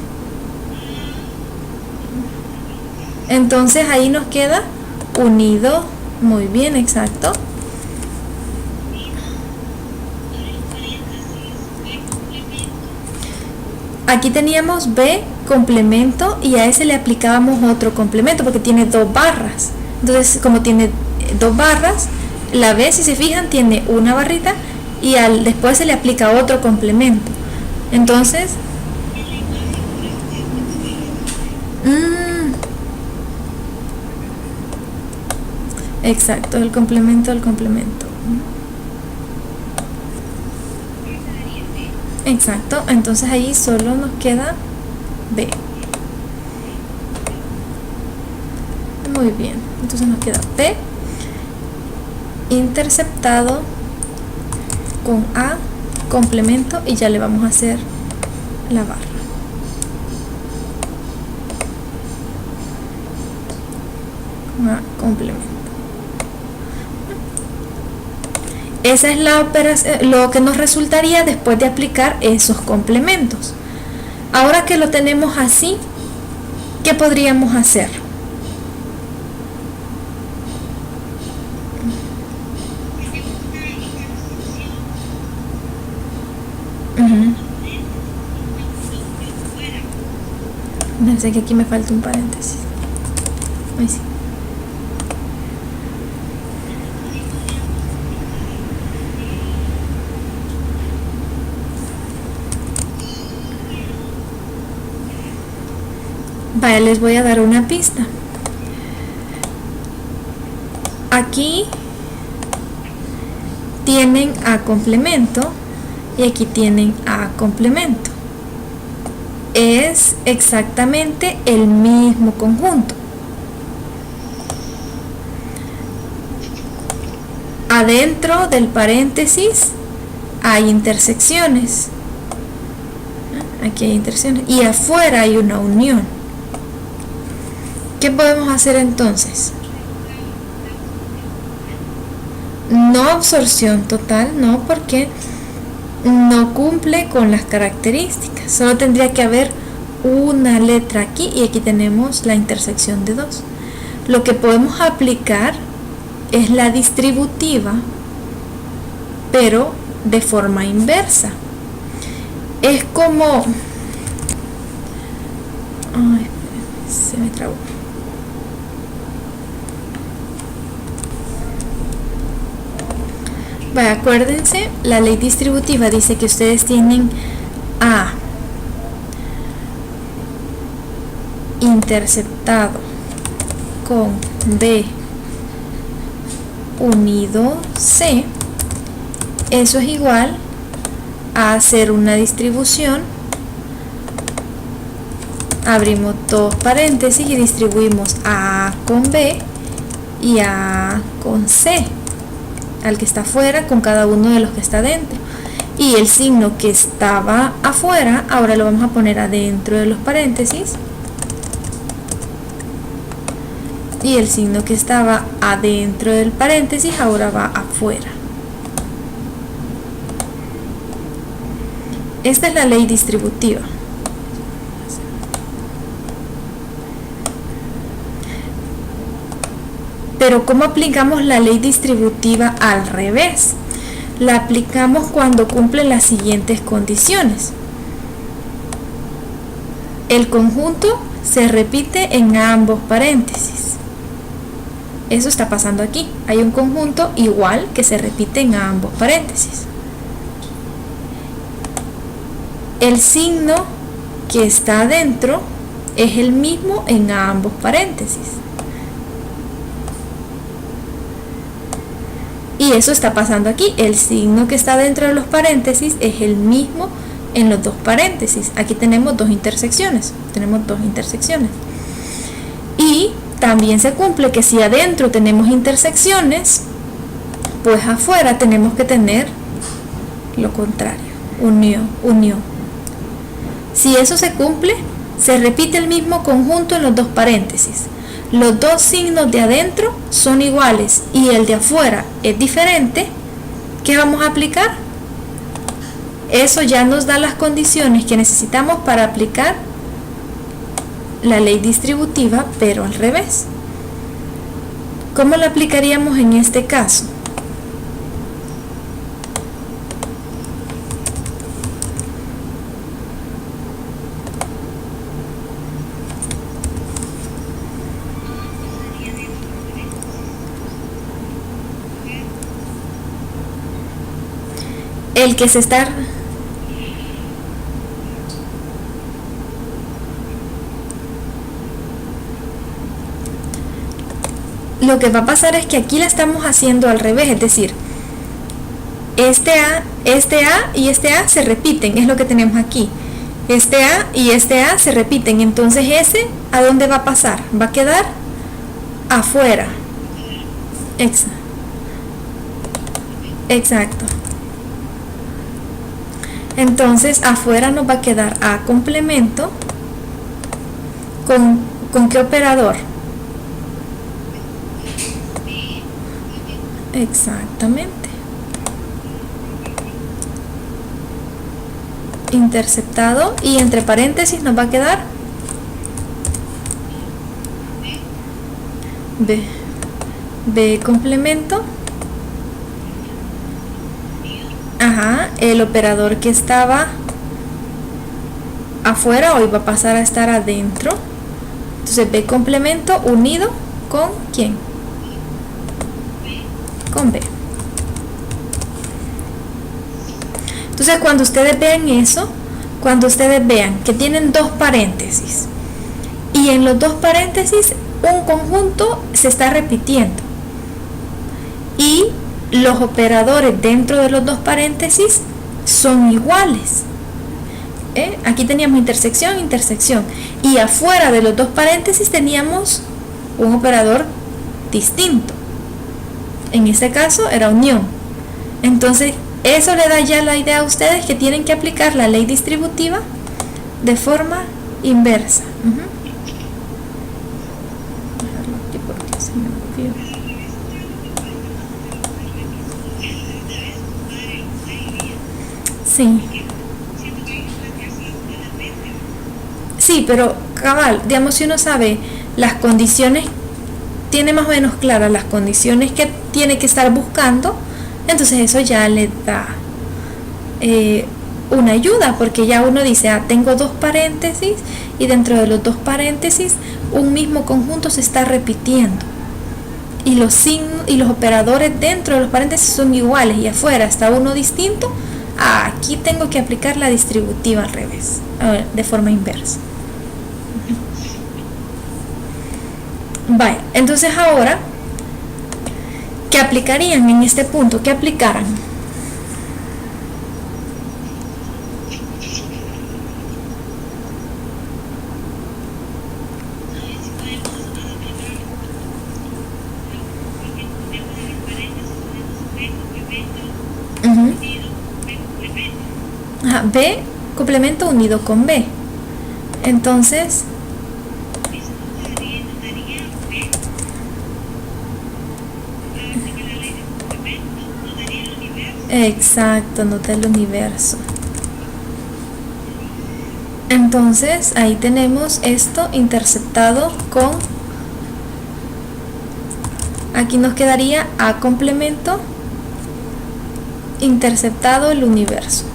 Entonces ahí nos queda unido. Muy bien, exacto. Aquí teníamos B complemento y a ese le aplicábamos otro complemento porque tiene dos barras. Entonces, como tiene dos barras, la B, si se fijan, tiene una barrita y después se le aplica otro complemento. Entonces, exacto, el complemento del complemento. Exacto, entonces ahí solo nos queda B. Muy bien, entonces nos queda B interceptado con A complemento y ya le vamos a hacer la barra. Con A complemento. Esa es la operación, lo que nos resultaría después de aplicar esos complementos. Ahora que lo tenemos así, ¿qué podríamos hacer? Pensé que aquí me falta un paréntesis. Ahí sí. Vaya, les voy a dar una pista. Aquí tienen A complemento y aquí tienen A complemento. Es exactamente el mismo conjunto. Adentro del paréntesis hay intersecciones. Aquí hay intersecciones. Y afuera hay una unión. ¿Qué podemos hacer entonces? No absorción total, no, porque no cumple con las características. Solo tendría que haber una letra aquí y aquí tenemos la intersección de dos. Lo que podemos aplicar es la distributiva, pero de forma inversa. Es como... Ay, se me trabó. Vaya, acuérdense, la ley distributiva dice que ustedes tienen A interceptado con B unido C. Eso es igual a hacer una distribución. Abrimos dos paréntesis y distribuimos A con B y A con C, al que está afuera con cada uno de los que está dentro, y el signo que estaba afuera ahora lo vamos a poner adentro de los paréntesis, y el signo que estaba adentro del paréntesis ahora va afuera. Esta es la ley distributiva. Pero ¿cómo aplicamos la ley distributiva al revés? La aplicamos cuando cumple las siguientes condiciones. El conjunto se repite en ambos paréntesis. Eso está pasando aquí. Hay un conjunto igual que se repite en ambos paréntesis. El signo que está adentro es el mismo en ambos paréntesis. Y eso está pasando aquí. El signo que está dentro de los paréntesis es el mismo en los dos paréntesis. Aquí tenemos dos intersecciones. Y también se cumple que si adentro tenemos intersecciones, pues afuera tenemos que tener lo contrario. Unión. Si eso se cumple, se repite el mismo conjunto en los dos paréntesis. Los dos signos de adentro son iguales y el de afuera es diferente. ¿Qué vamos a aplicar? Eso ya nos da las condiciones que necesitamos para aplicar la ley distributiva, pero al revés. ¿Cómo la aplicaríamos en este caso? El que se está... Lo que va a pasar es que aquí la estamos haciendo al revés, es decir, este A y este A se repiten, es lo que tenemos aquí. Este A y este A se repiten, entonces ese, ¿a dónde va a pasar? Va a quedar afuera. Exacto. Entonces afuera nos va a quedar A complemento ¿con qué operador? Exactamente. Interceptado, y entre paréntesis nos va a quedar B complemento. Ajá, el operador que estaba afuera hoy va a pasar a estar adentro. Entonces B complemento unido con ¿quién? Con B. Entonces cuando ustedes vean eso, cuando ustedes vean que tienen dos paréntesis y en los dos paréntesis un conjunto se está repitiendo y los operadores dentro de los dos paréntesis son iguales. Aquí teníamos intersección, intersección, y afuera de los dos paréntesis teníamos un operador distinto. En este caso era unión. Entonces eso le da ya la idea a ustedes que tienen que aplicar la ley distributiva de forma inversa. Dejarlo aquí porque se me olvidó. Sí. Sí, pero cabal, digamos, si uno sabe las condiciones, tiene más o menos claras las condiciones que tiene que estar buscando, entonces eso ya le da una ayuda, porque ya uno dice, tengo dos paréntesis y dentro de los dos paréntesis un mismo conjunto se está repitiendo y los signos y los operadores dentro de los paréntesis son iguales y afuera está uno distinto. Aquí tengo que aplicar la distributiva al revés, de forma inversa. Vale, entonces ahora, ¿qué aplicarían en este punto? ¿Qué aplicaran? B complemento unido con B. Entonces exacto, no da el universo. Entonces ahí tenemos esto interceptado con, aquí nos quedaría A complemento interceptado el universo.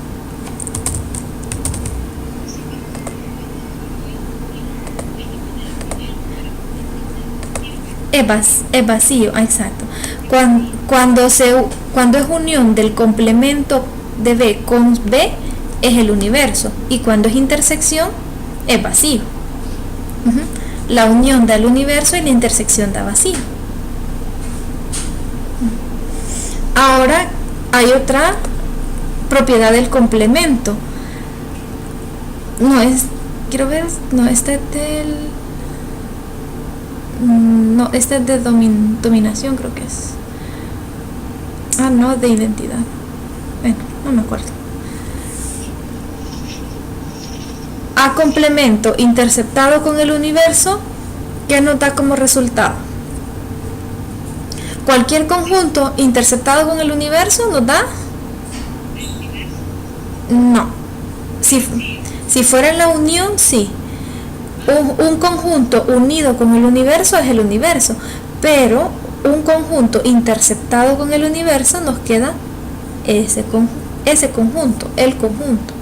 Es vacío, exacto. Cuando es unión del complemento de B con B, es el universo, y cuando es intersección, es vacío. La unión da el universo y la intersección da vacío. Ahora hay otra propiedad del complemento. No es, quiero ver, no, este es del... No, este es de dominación, creo que es. No, de identidad. Bueno, no me acuerdo. A complemento interceptado con el universo, ¿qué nos da como resultado? Cualquier conjunto interceptado con el universo nos da... No. Si fuera la unión, sí. Un conjunto unido con el universo es el universo, pero un conjunto interceptado con el universo nos queda ese conjunto, el conjunto.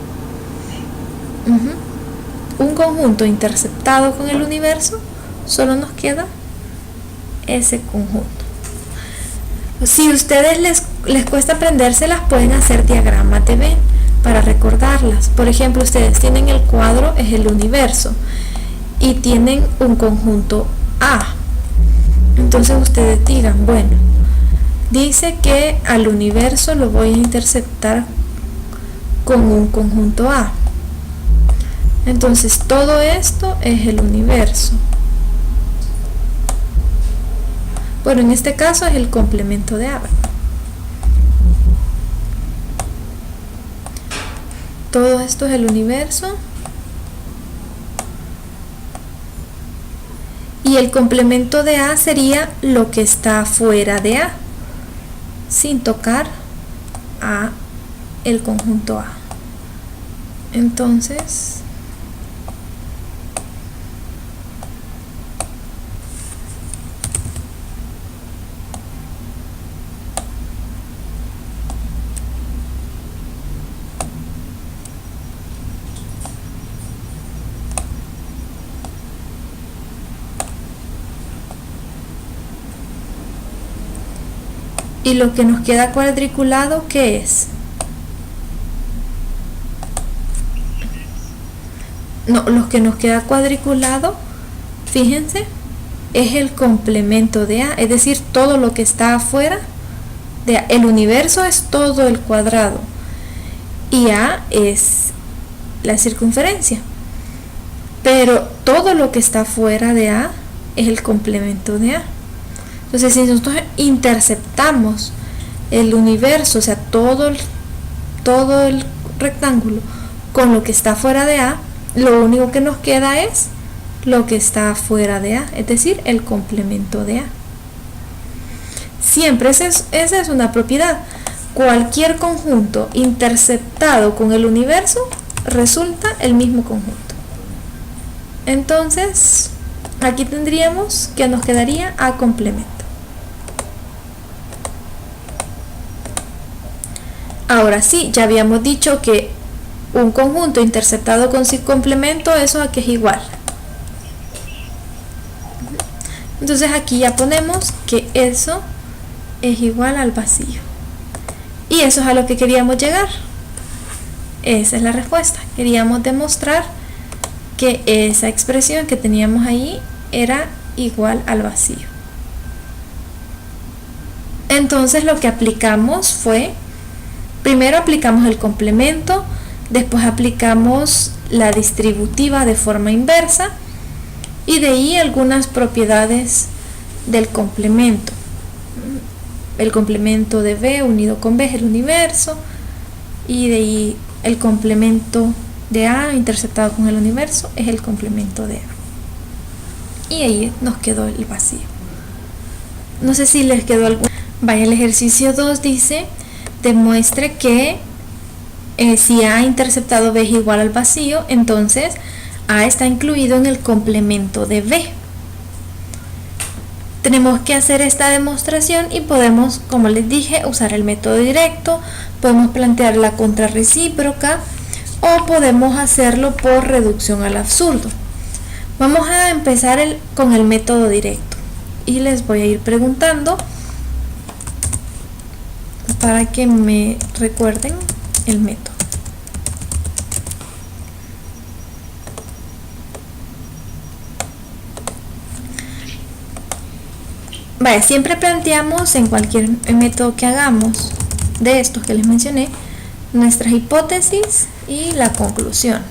Un conjunto interceptado con el universo, solo nos queda ese conjunto. Si a ustedes les cuesta aprendérselas, pueden hacer diagramas de Venn para recordarlas. Por ejemplo, ustedes tienen el cuadro, es el universo, y tienen un conjunto A. Entonces ustedes digan, bueno, dice que al universo lo voy a interceptar con un conjunto A. Entonces todo esto es el universo. Bueno, en este caso es el complemento de A. Todo esto es el universo. Y el complemento de A sería lo que está fuera de A, sin tocar a el conjunto A. Entonces, y lo que nos queda cuadriculado, ¿qué es? No, lo que nos queda cuadriculado fíjense, es el complemento de A, es decir, todo lo que está afuera de A. El universo es todo el cuadrado y A es la circunferencia, pero todo lo que está fuera de A es el complemento de A. Entonces, si nosotros interceptamos el universo, o sea, todo el rectángulo con lo que está fuera de A, lo único que nos queda es lo que está fuera de A, es decir, el complemento de A. Siempre esa es una propiedad. Cualquier conjunto interceptado con el universo resulta el mismo conjunto. Entonces, aquí tendríamos que nos quedaría A complemento. Ahora sí, ya habíamos dicho que un conjunto interceptado con su complemento, eso aquí es igual. Entonces aquí ya ponemos que eso es igual al vacío. Y eso es a lo que queríamos llegar. Esa es la respuesta. Queríamos demostrar que esa expresión que teníamos ahí era igual al vacío. Entonces lo que aplicamos fue, primero aplicamos el complemento, después aplicamos la distributiva de forma inversa y de ahí algunas propiedades del complemento. El complemento de B unido con B es el universo, y de ahí el complemento de A interceptado con el universo es el complemento de A. Y ahí nos quedó el vacío. No sé si les quedó algún. Vaya, el ejercicio 2 dice, demuestre que si A interceptado B es igual al vacío, entonces A está incluido en el complemento de B. Tenemos que hacer esta demostración y podemos, como les dije, usar el método directo, podemos plantear la contrarrecíproca o podemos hacerlo por reducción al absurdo. Vamos a empezar con el método directo y les voy a ir preguntando para que me recuerden el método. Vale, siempre planteamos en cualquier método que hagamos de estos que les mencioné nuestras hipótesis y la conclusión.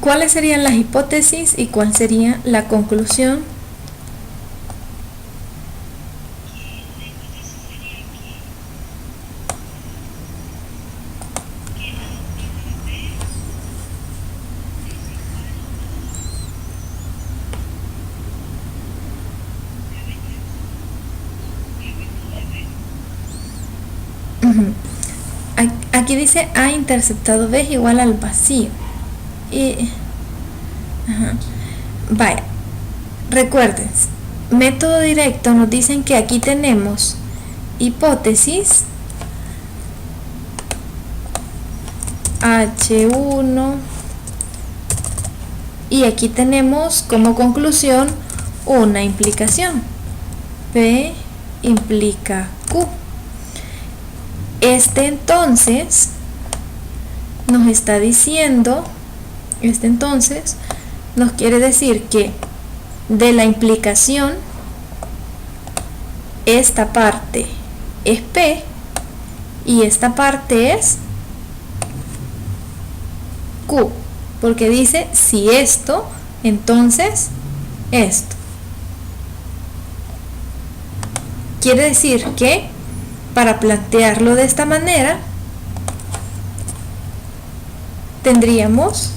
¿Cuáles serían las hipótesis y cuál sería la conclusión? Aquí dice A interceptado B es igual al vacío. Vaya, recuerden, método directo nos dicen que aquí tenemos hipótesis H1 y aquí tenemos como conclusión una implicación, P implica Q. Entonces nos está diciendo, entonces nos quiere decir que de la implicación esta parte es P y esta parte es Q, porque dice si esto, entonces esto. Quiere decir que para plantearlo de esta manera tendríamos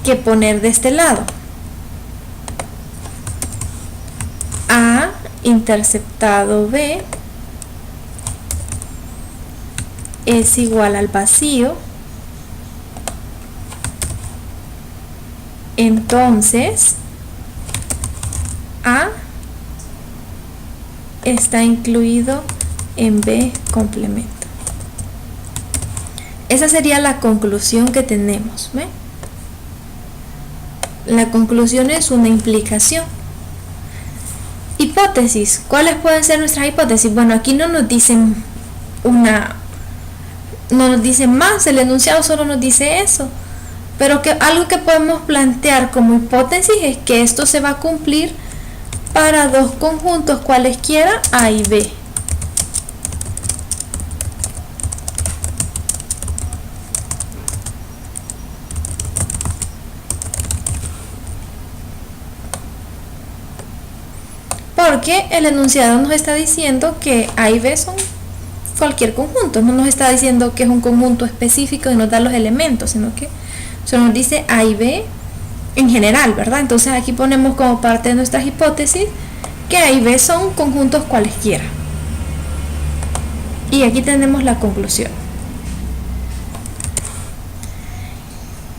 que poner de este lado A interceptado B es igual al vacío, entonces A está incluido en B complemento. Esa sería la conclusión que tenemos, ¿ve? La conclusión es una implicación. Hipótesis. ¿Cuáles pueden ser nuestras hipótesis? Bueno, aquí no nos dicen no nos dicen más, el enunciado solo nos dice eso. Pero algo que podemos plantear como hipótesis es que esto se va a cumplir para dos conjuntos cualesquiera A y B. Porque el enunciado nos está diciendo que A y B son cualquier conjunto, no nos está diciendo que es un conjunto específico y nos da los elementos, sino que solo nos dice A y B en general, ¿verdad? Entonces aquí ponemos como parte de nuestras hipótesis que A y B son conjuntos cualesquiera. Y aquí tenemos la conclusión.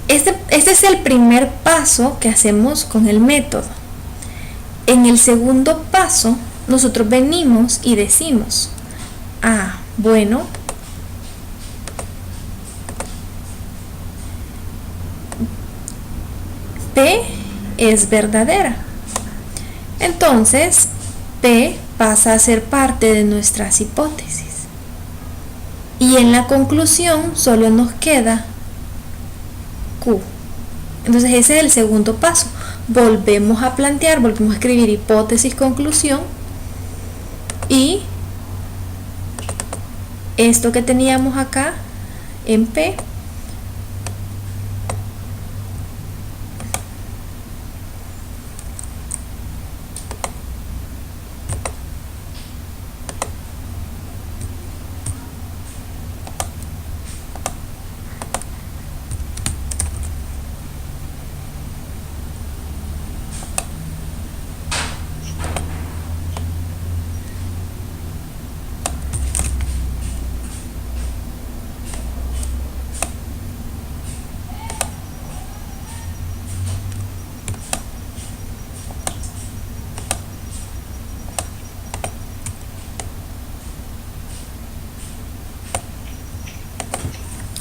Este es el primer paso que hacemos con el método. En el segundo paso, nosotros venimos y decimos, bueno, P es verdadera. Entonces, P pasa a ser parte de nuestras hipótesis. Y en la conclusión solo nos queda Q. Entonces ese es el segundo paso. Volvemos a plantear, volvemos a escribir hipótesis, conclusión. Y esto que teníamos acá en P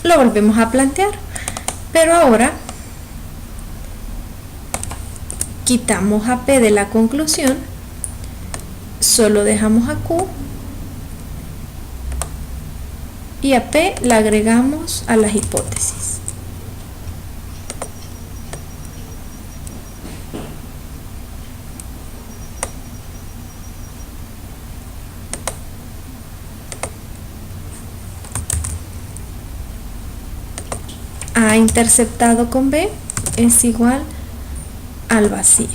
lo volvemos a plantear, pero ahora quitamos a P de la conclusión, solo dejamos a Q y a P la agregamos a las hipótesis. A interceptado con B es igual al vacío.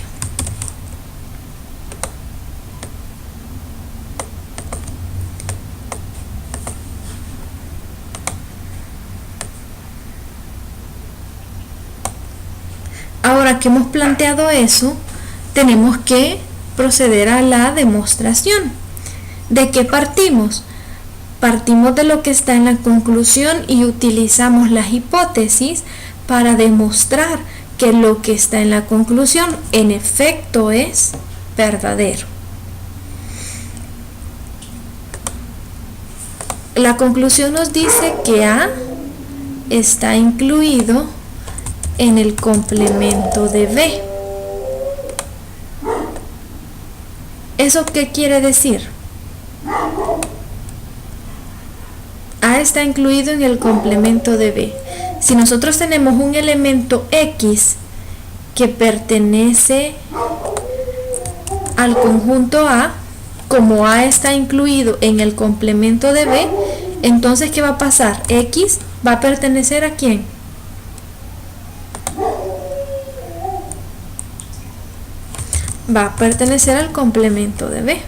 Ahora que hemos planteado eso, tenemos que proceder a la demostración. ¿De qué partimos? Partimos de lo que está en la conclusión y utilizamos las hipótesis para demostrar que lo que está en la conclusión en efecto es verdadero. La conclusión nos dice que A está incluido en el complemento de B. ¿Eso qué quiere decir? A está incluido en el complemento de B. Si nosotros tenemos un elemento X que pertenece al conjunto A, como A está incluido en el complemento de B, entonces ¿qué va a pasar? X va a pertenecer ¿a quién? Va a pertenecer al complemento de B.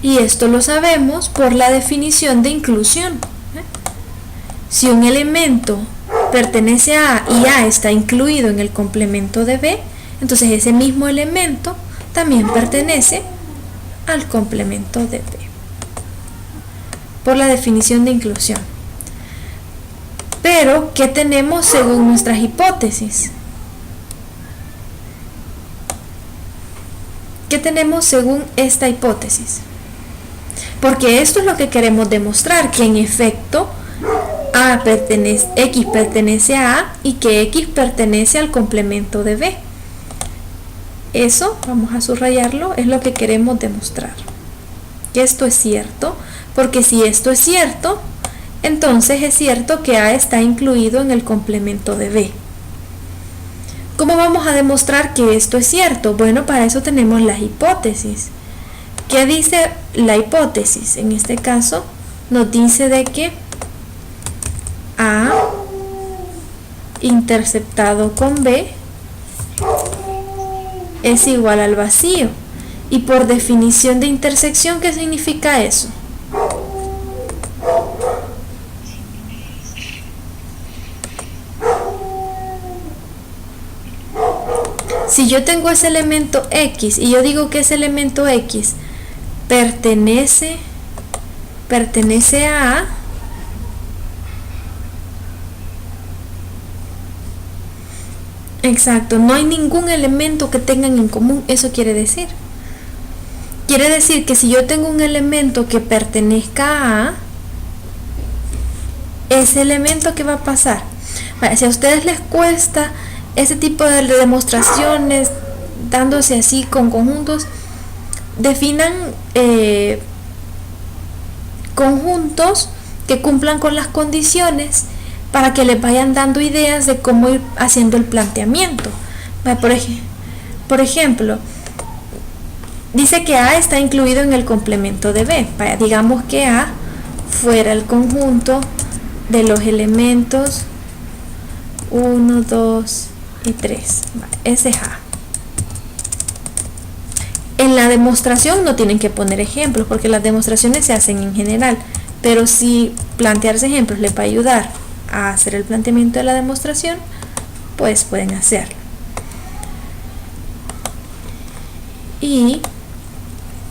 Y esto lo sabemos por la definición de inclusión. Si un elemento pertenece a A y A está incluido en el complemento de B, entonces ese mismo elemento también pertenece al complemento de B. Por la definición de inclusión. Pero, ¿qué tenemos según nuestras hipótesis? ¿Qué tenemos según esta hipótesis? Porque esto es lo que queremos demostrar, que en efecto X pertenece a A y que X pertenece al complemento de B. Eso, vamos a subrayarlo, es lo que queremos demostrar. Que esto es cierto, porque si esto es cierto, entonces es cierto que A está incluido en el complemento de B. ¿Cómo vamos a demostrar que esto es cierto? Bueno, para eso tenemos las hipótesis. ¿Qué dice la hipótesis? En este caso nos dice de que A interceptado con B es igual al vacío. Y por definición de intersección, ¿qué significa eso? Si yo tengo ese elemento X y yo digo que ese elemento X pertenece a A, exacto, no hay ningún elemento que tengan en común. Eso quiere decir que si yo tengo un elemento que pertenezca a A, ese elemento, ¿qué va a pasar? Vale, si a ustedes les cuesta ese tipo de demostraciones dándose así con conjuntos, definan conjuntos que cumplan con las condiciones para que les vayan dando ideas de cómo ir haciendo el planteamiento. Por ejemplo, dice que A está incluido en el complemento de B. Digamos que A fuera el conjunto de los elementos 1, 2 y 3. Ese es A. En la demostración no tienen que poner ejemplos porque las demostraciones se hacen en general, pero si plantearse ejemplos les va a ayudar a hacer el planteamiento de la demostración, pues pueden hacerlo. Y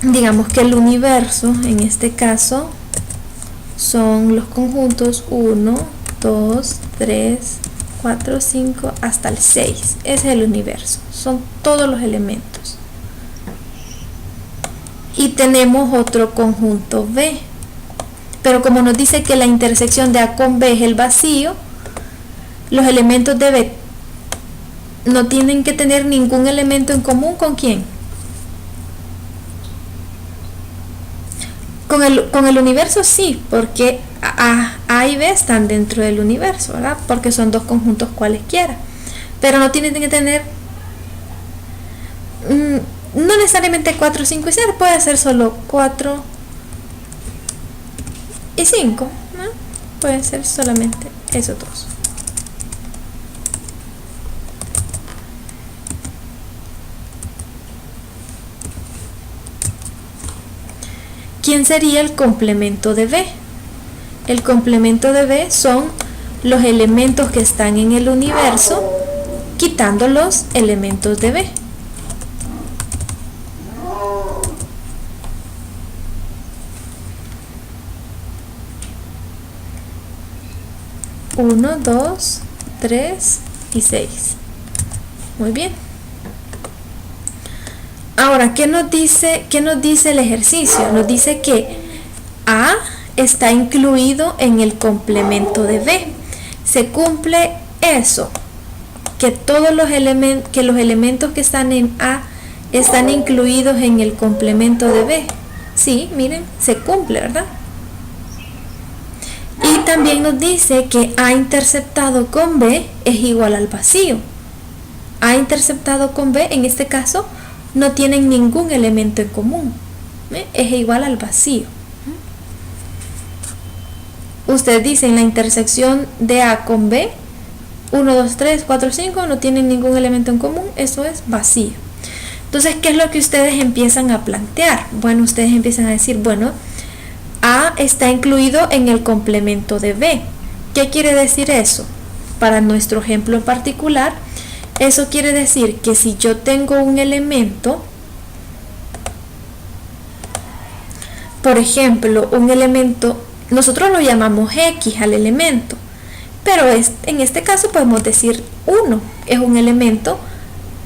digamos que el universo en este caso son los conjuntos 1, 2, 3, 4, 5 hasta el 6. Ese es el universo, son todos los elementos. Y tenemos otro conjunto B, pero como nos dice que la intersección de A con B es el vacío, los elementos de B no tienen que tener ningún elemento en común. ¿Con quién? Con el universo sí, porque A y B están dentro del universo, ¿verdad? Porque son dos conjuntos cualesquiera, pero no tienen que tener no necesariamente 4, 5 y 6, puede ser solo 4 y 5, ¿no? Pueden ser solamente esos dos. ¿Quién sería el complemento de B? El complemento de B son los elementos que están en el universo quitando los elementos de B. Uno, 2, 3 y 6. Muy bien. Ahora, ¿qué nos dice el ejercicio? Nos dice que A está incluido en el complemento de B. Se cumple eso, que todos los elementos que están en A están incluidos en el complemento de B. Sí, miren, se cumple, ¿verdad? Y también nos dice que A interceptado con B es igual al vacío. A interceptado con B, en este caso, no tienen ningún elemento en común. Es igual al vacío. Ustedes dicen la intersección de A con B, 1, 2, 3, 4, 5, no tienen ningún elemento en común, eso es vacío. Entonces, ¿qué es lo que ustedes empiezan a plantear? Bueno, ustedes empiezan a decir, bueno, A está incluido en el complemento de B. ¿Qué quiere decir eso? Para nuestro ejemplo en particular, eso quiere decir que si yo tengo un elemento, por ejemplo, un elemento, nosotros lo llamamos X al elemento, pero en este caso podemos decir 1, es un elemento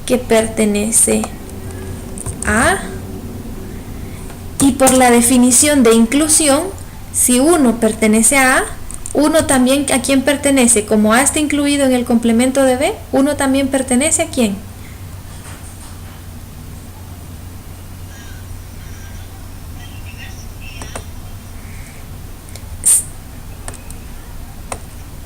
que pertenece a, y por la definición de inclusión, si 1 pertenece a 1 también, ¿a quién pertenece? Como A está incluido en el complemento de B, 1 también pertenece ¿a quién?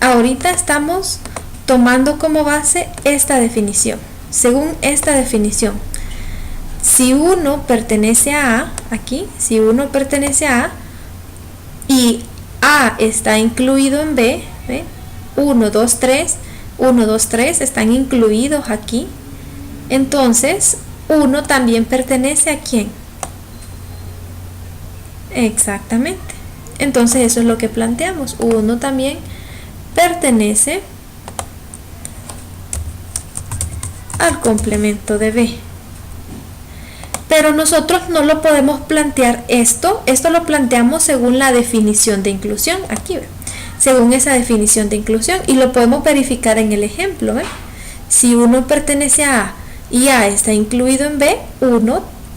ahorita estamos tomando como base esta definición. Según esta definición, si uno pertenece a A, aquí, si uno pertenece a A y A está incluido en B, ¿ve? 1, 2, 3, 1, 2, 3 están incluidos aquí, entonces 1 también pertenece a ¿quién? Exactamente. Entonces eso es lo que planteamos. 1 también pertenece al complemento de B. Pero nosotros no lo podemos plantear esto lo planteamos según la definición de inclusión, aquí, ¿ve? Según esa definición de inclusión, y lo podemos verificar en el ejemplo, ¿ve? Si 1 pertenece a A y A está incluido en B,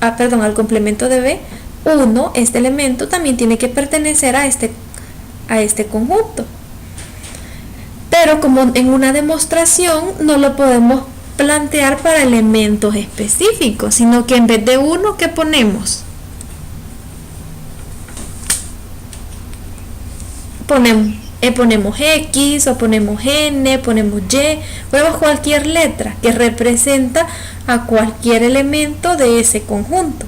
al complemento de B, 1, este elemento también tiene que pertenecer a este conjunto. Pero como en una demostración no lo podemos plantear para elementos específicos, sino que en vez de 1, ¿qué ponemos? Ponemos X, o ponemos N, ponemos Y, ponemos cualquier letra que representa a cualquier elemento de ese conjunto.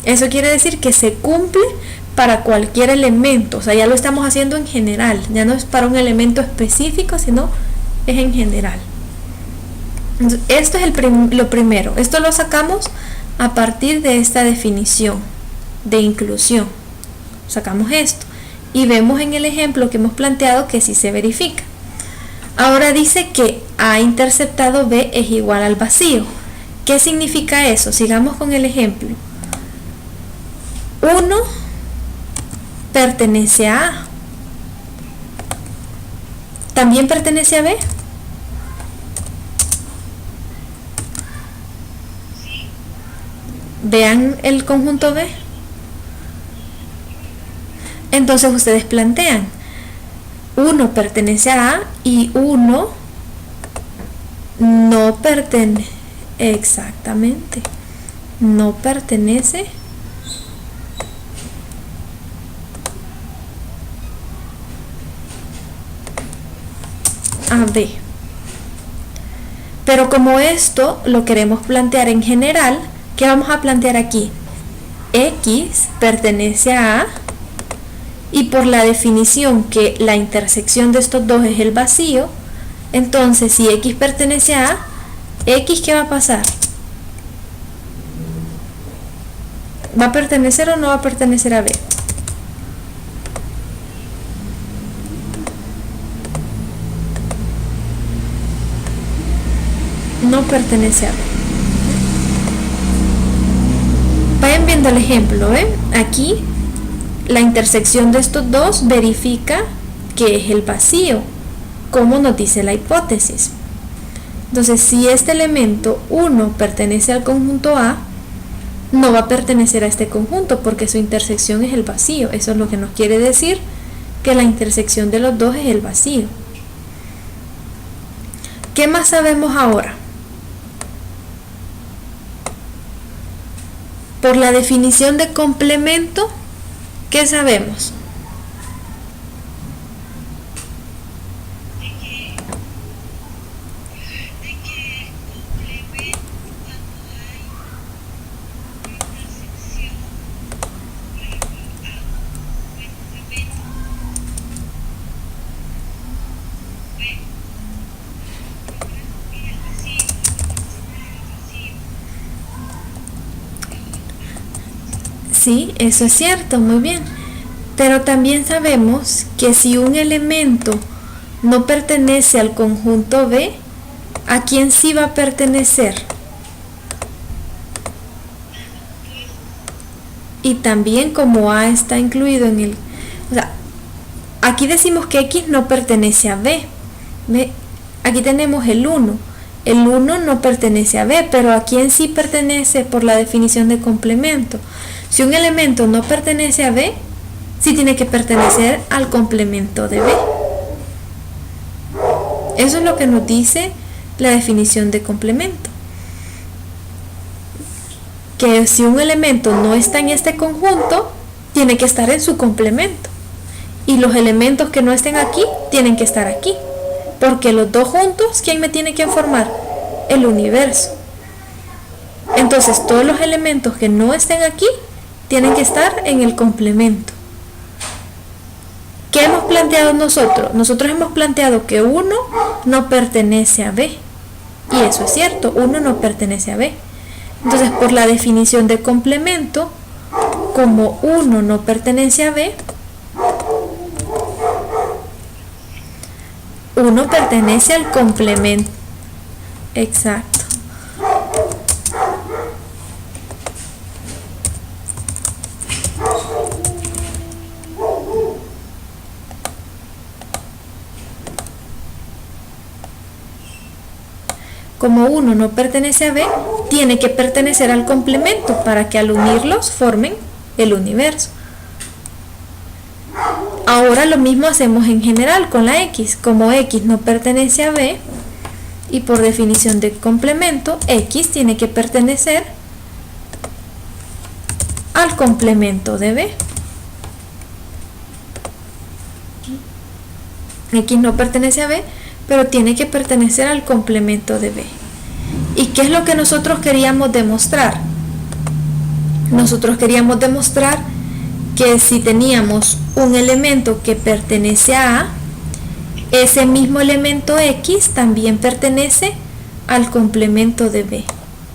Eso quiere decir que se cumple para cualquier elemento, o sea, ya lo estamos haciendo en general, ya no es para un elemento específico, sino es en general. Entonces, esto es lo primero, esto lo sacamos a partir de esta definición de inclusión. Sacamos esto y vemos en el ejemplo que hemos planteado que sí se verifica. Ahora dice que A interceptado B es igual al vacío. ¿Qué significa eso? Sigamos con el ejemplo. 1 pertenece a A. ¿También pertenece a B? Vean el conjunto B. Entonces ustedes plantean 1 pertenece a A y 1 no pertenece. Exactamente. No pertenece a B. Pero como esto lo queremos plantear en general, ¿qué vamos a plantear aquí? X pertenece a A y por la definición que la intersección de estos dos es el vacío, entonces si X pertenece a A, X ¿qué va a pasar? ¿Va a pertenecer o no va a pertenecer a B? No pertenece a B. Vayan viendo el ejemplo, ¿eh? Aquí la intersección de estos dos verifica que es el vacío, como nos dice la hipótesis. Entonces, si este elemento 1 pertenece al conjunto A, no va a pertenecer a este conjunto porque su intersección es el vacío. Eso es lo que nos quiere decir que la intersección de los dos es el vacío. ¿Qué más sabemos ahora? Por la definición de complemento, ¿qué sabemos? Sí, eso es cierto, muy bien. Pero también sabemos que si un elemento no pertenece al conjunto B, ¿a quién sí va a pertenecer? Y también como A está incluido en el... O sea, aquí decimos que X no pertenece a B. ¿Ve? Aquí tenemos el 1. El 1 no pertenece a B, pero ¿a quién sí pertenece por la definición de complemento? Si un elemento no pertenece a B, sí tiene que pertenecer al complemento de B. Eso es lo que nos dice la definición de complemento. Que si un elemento no está en este conjunto, tiene que estar en su complemento. Y los elementos que no estén aquí, tienen que estar aquí. Porque los dos juntos, ¿quién me tiene que formar? El universo. Entonces todos los elementos que no estén aquí tienen que estar en el complemento. ¿Qué hemos planteado nosotros? Nosotros hemos planteado que 1 no pertenece a B. Y eso es cierto, 1 no pertenece a B. Entonces, por la definición de complemento, como 1 no pertenece a B, 1 pertenece al complemento. Exacto. Como 1 no pertenece a B, tiene que pertenecer al complemento para que al unirlos formen el universo. Ahora lo mismo hacemos en general con la X. Como X no pertenece a B, y por definición de complemento, X tiene que pertenecer al complemento de B. X no pertenece a B, pero tiene que pertenecer al complemento de B. ¿Y qué es lo que nosotros queríamos demostrar? Nosotros queríamos demostrar que si teníamos un elemento que pertenece a A, ese mismo elemento X también pertenece al complemento de B.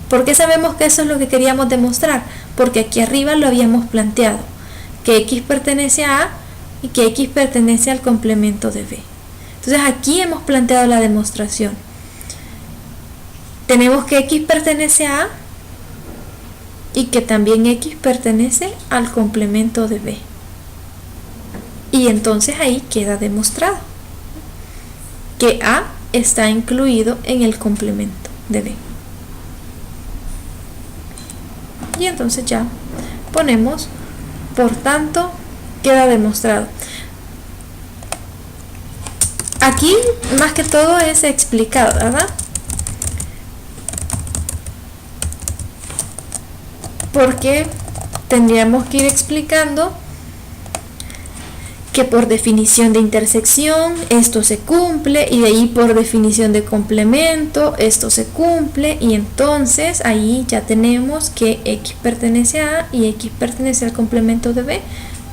¿Por qué sabemos que eso es lo que queríamos demostrar? Porque aquí arriba lo habíamos planteado, que X pertenece a A y que X pertenece al complemento de B. Entonces aquí hemos planteado la demostración. Tenemos que X pertenece a A y que también X pertenece al complemento de B. Y entonces ahí queda demostrado que A está incluido en el complemento de B. Y entonces ya ponemos, por tanto, queda demostrado. Aquí más que todo es explicado, ¿verdad? Porque tendríamos que ir explicando que por definición de intersección esto se cumple, y de ahí por definición de complemento esto se cumple, y entonces ahí ya tenemos que X pertenece a A y X pertenece al complemento de B.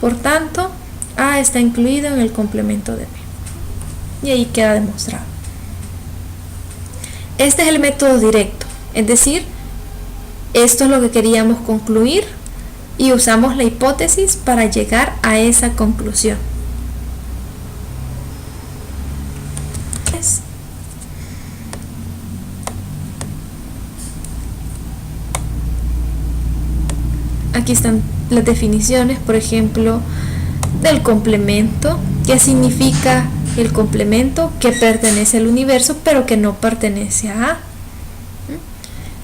Por tanto, A está incluido en el complemento de B. Y ahí queda demostrado. Este es el método directo, es decir, esto es lo que queríamos concluir y usamos la hipótesis para llegar a esa conclusión. Aquí están las definiciones, por ejemplo, del complemento. ¿Qué significa el complemento? Que pertenece al universo pero que no pertenece a A.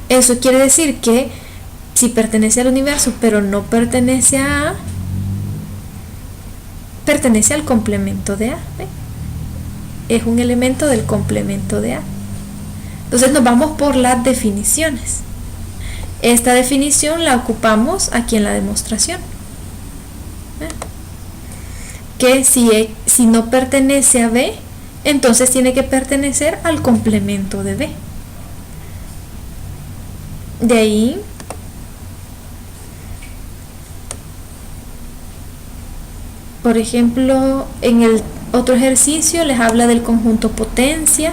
Eso quiere decir que si pertenece al universo pero no pertenece a A, pertenece al complemento de A. Es un elemento del complemento de A. Entonces nos vamos por las definiciones. Esta definición la ocupamos aquí en la demostración. Que si no pertenece a B, entonces tiene que pertenecer al complemento de B. De ahí por ejemplo, en el otro ejercicio les habla del conjunto potencia.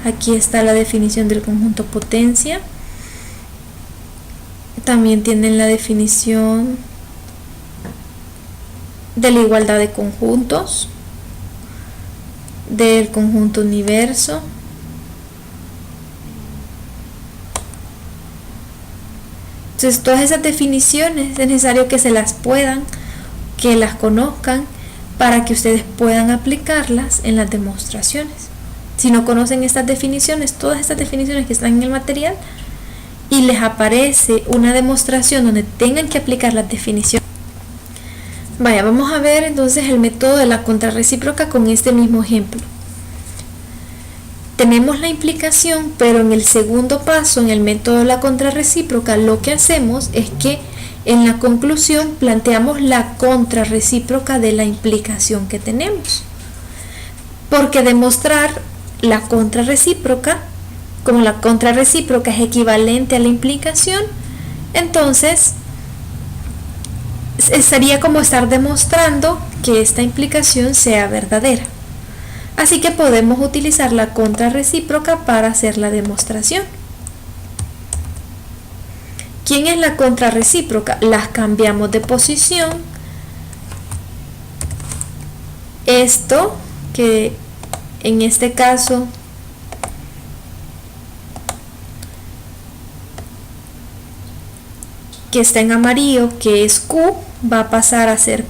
Aquí está la definición del conjunto potencia. También tienen la definición de la igualdad de conjuntos, del conjunto universo. Entonces, todas esas definiciones es necesario que se las puedan, que las conozcan para que ustedes puedan aplicarlas en las demostraciones. Si no conocen estas definiciones, todas estas definiciones que están en el material, y les aparece una demostración donde tengan que aplicar las definiciones. Vaya, vamos a ver entonces el método de la contrarrecíproca con este mismo ejemplo. Tenemos la implicación, pero en el segundo paso, en el método de la contrarrecíproca, lo que hacemos es que en la conclusión planteamos la contrarrecíproca de la implicación que tenemos. Porque demostrar la contrarrecíproca. Como la contrarrecíproca es equivalente a la implicación, entonces sería como estar demostrando que esta implicación sea verdadera. Así que podemos utilizar la contrarrecíproca para hacer la demostración. ¿Quién es la contrarrecíproca? Las cambiamos de posición. Esto, que en este caso que está en amarillo, que es Q, va a pasar a ser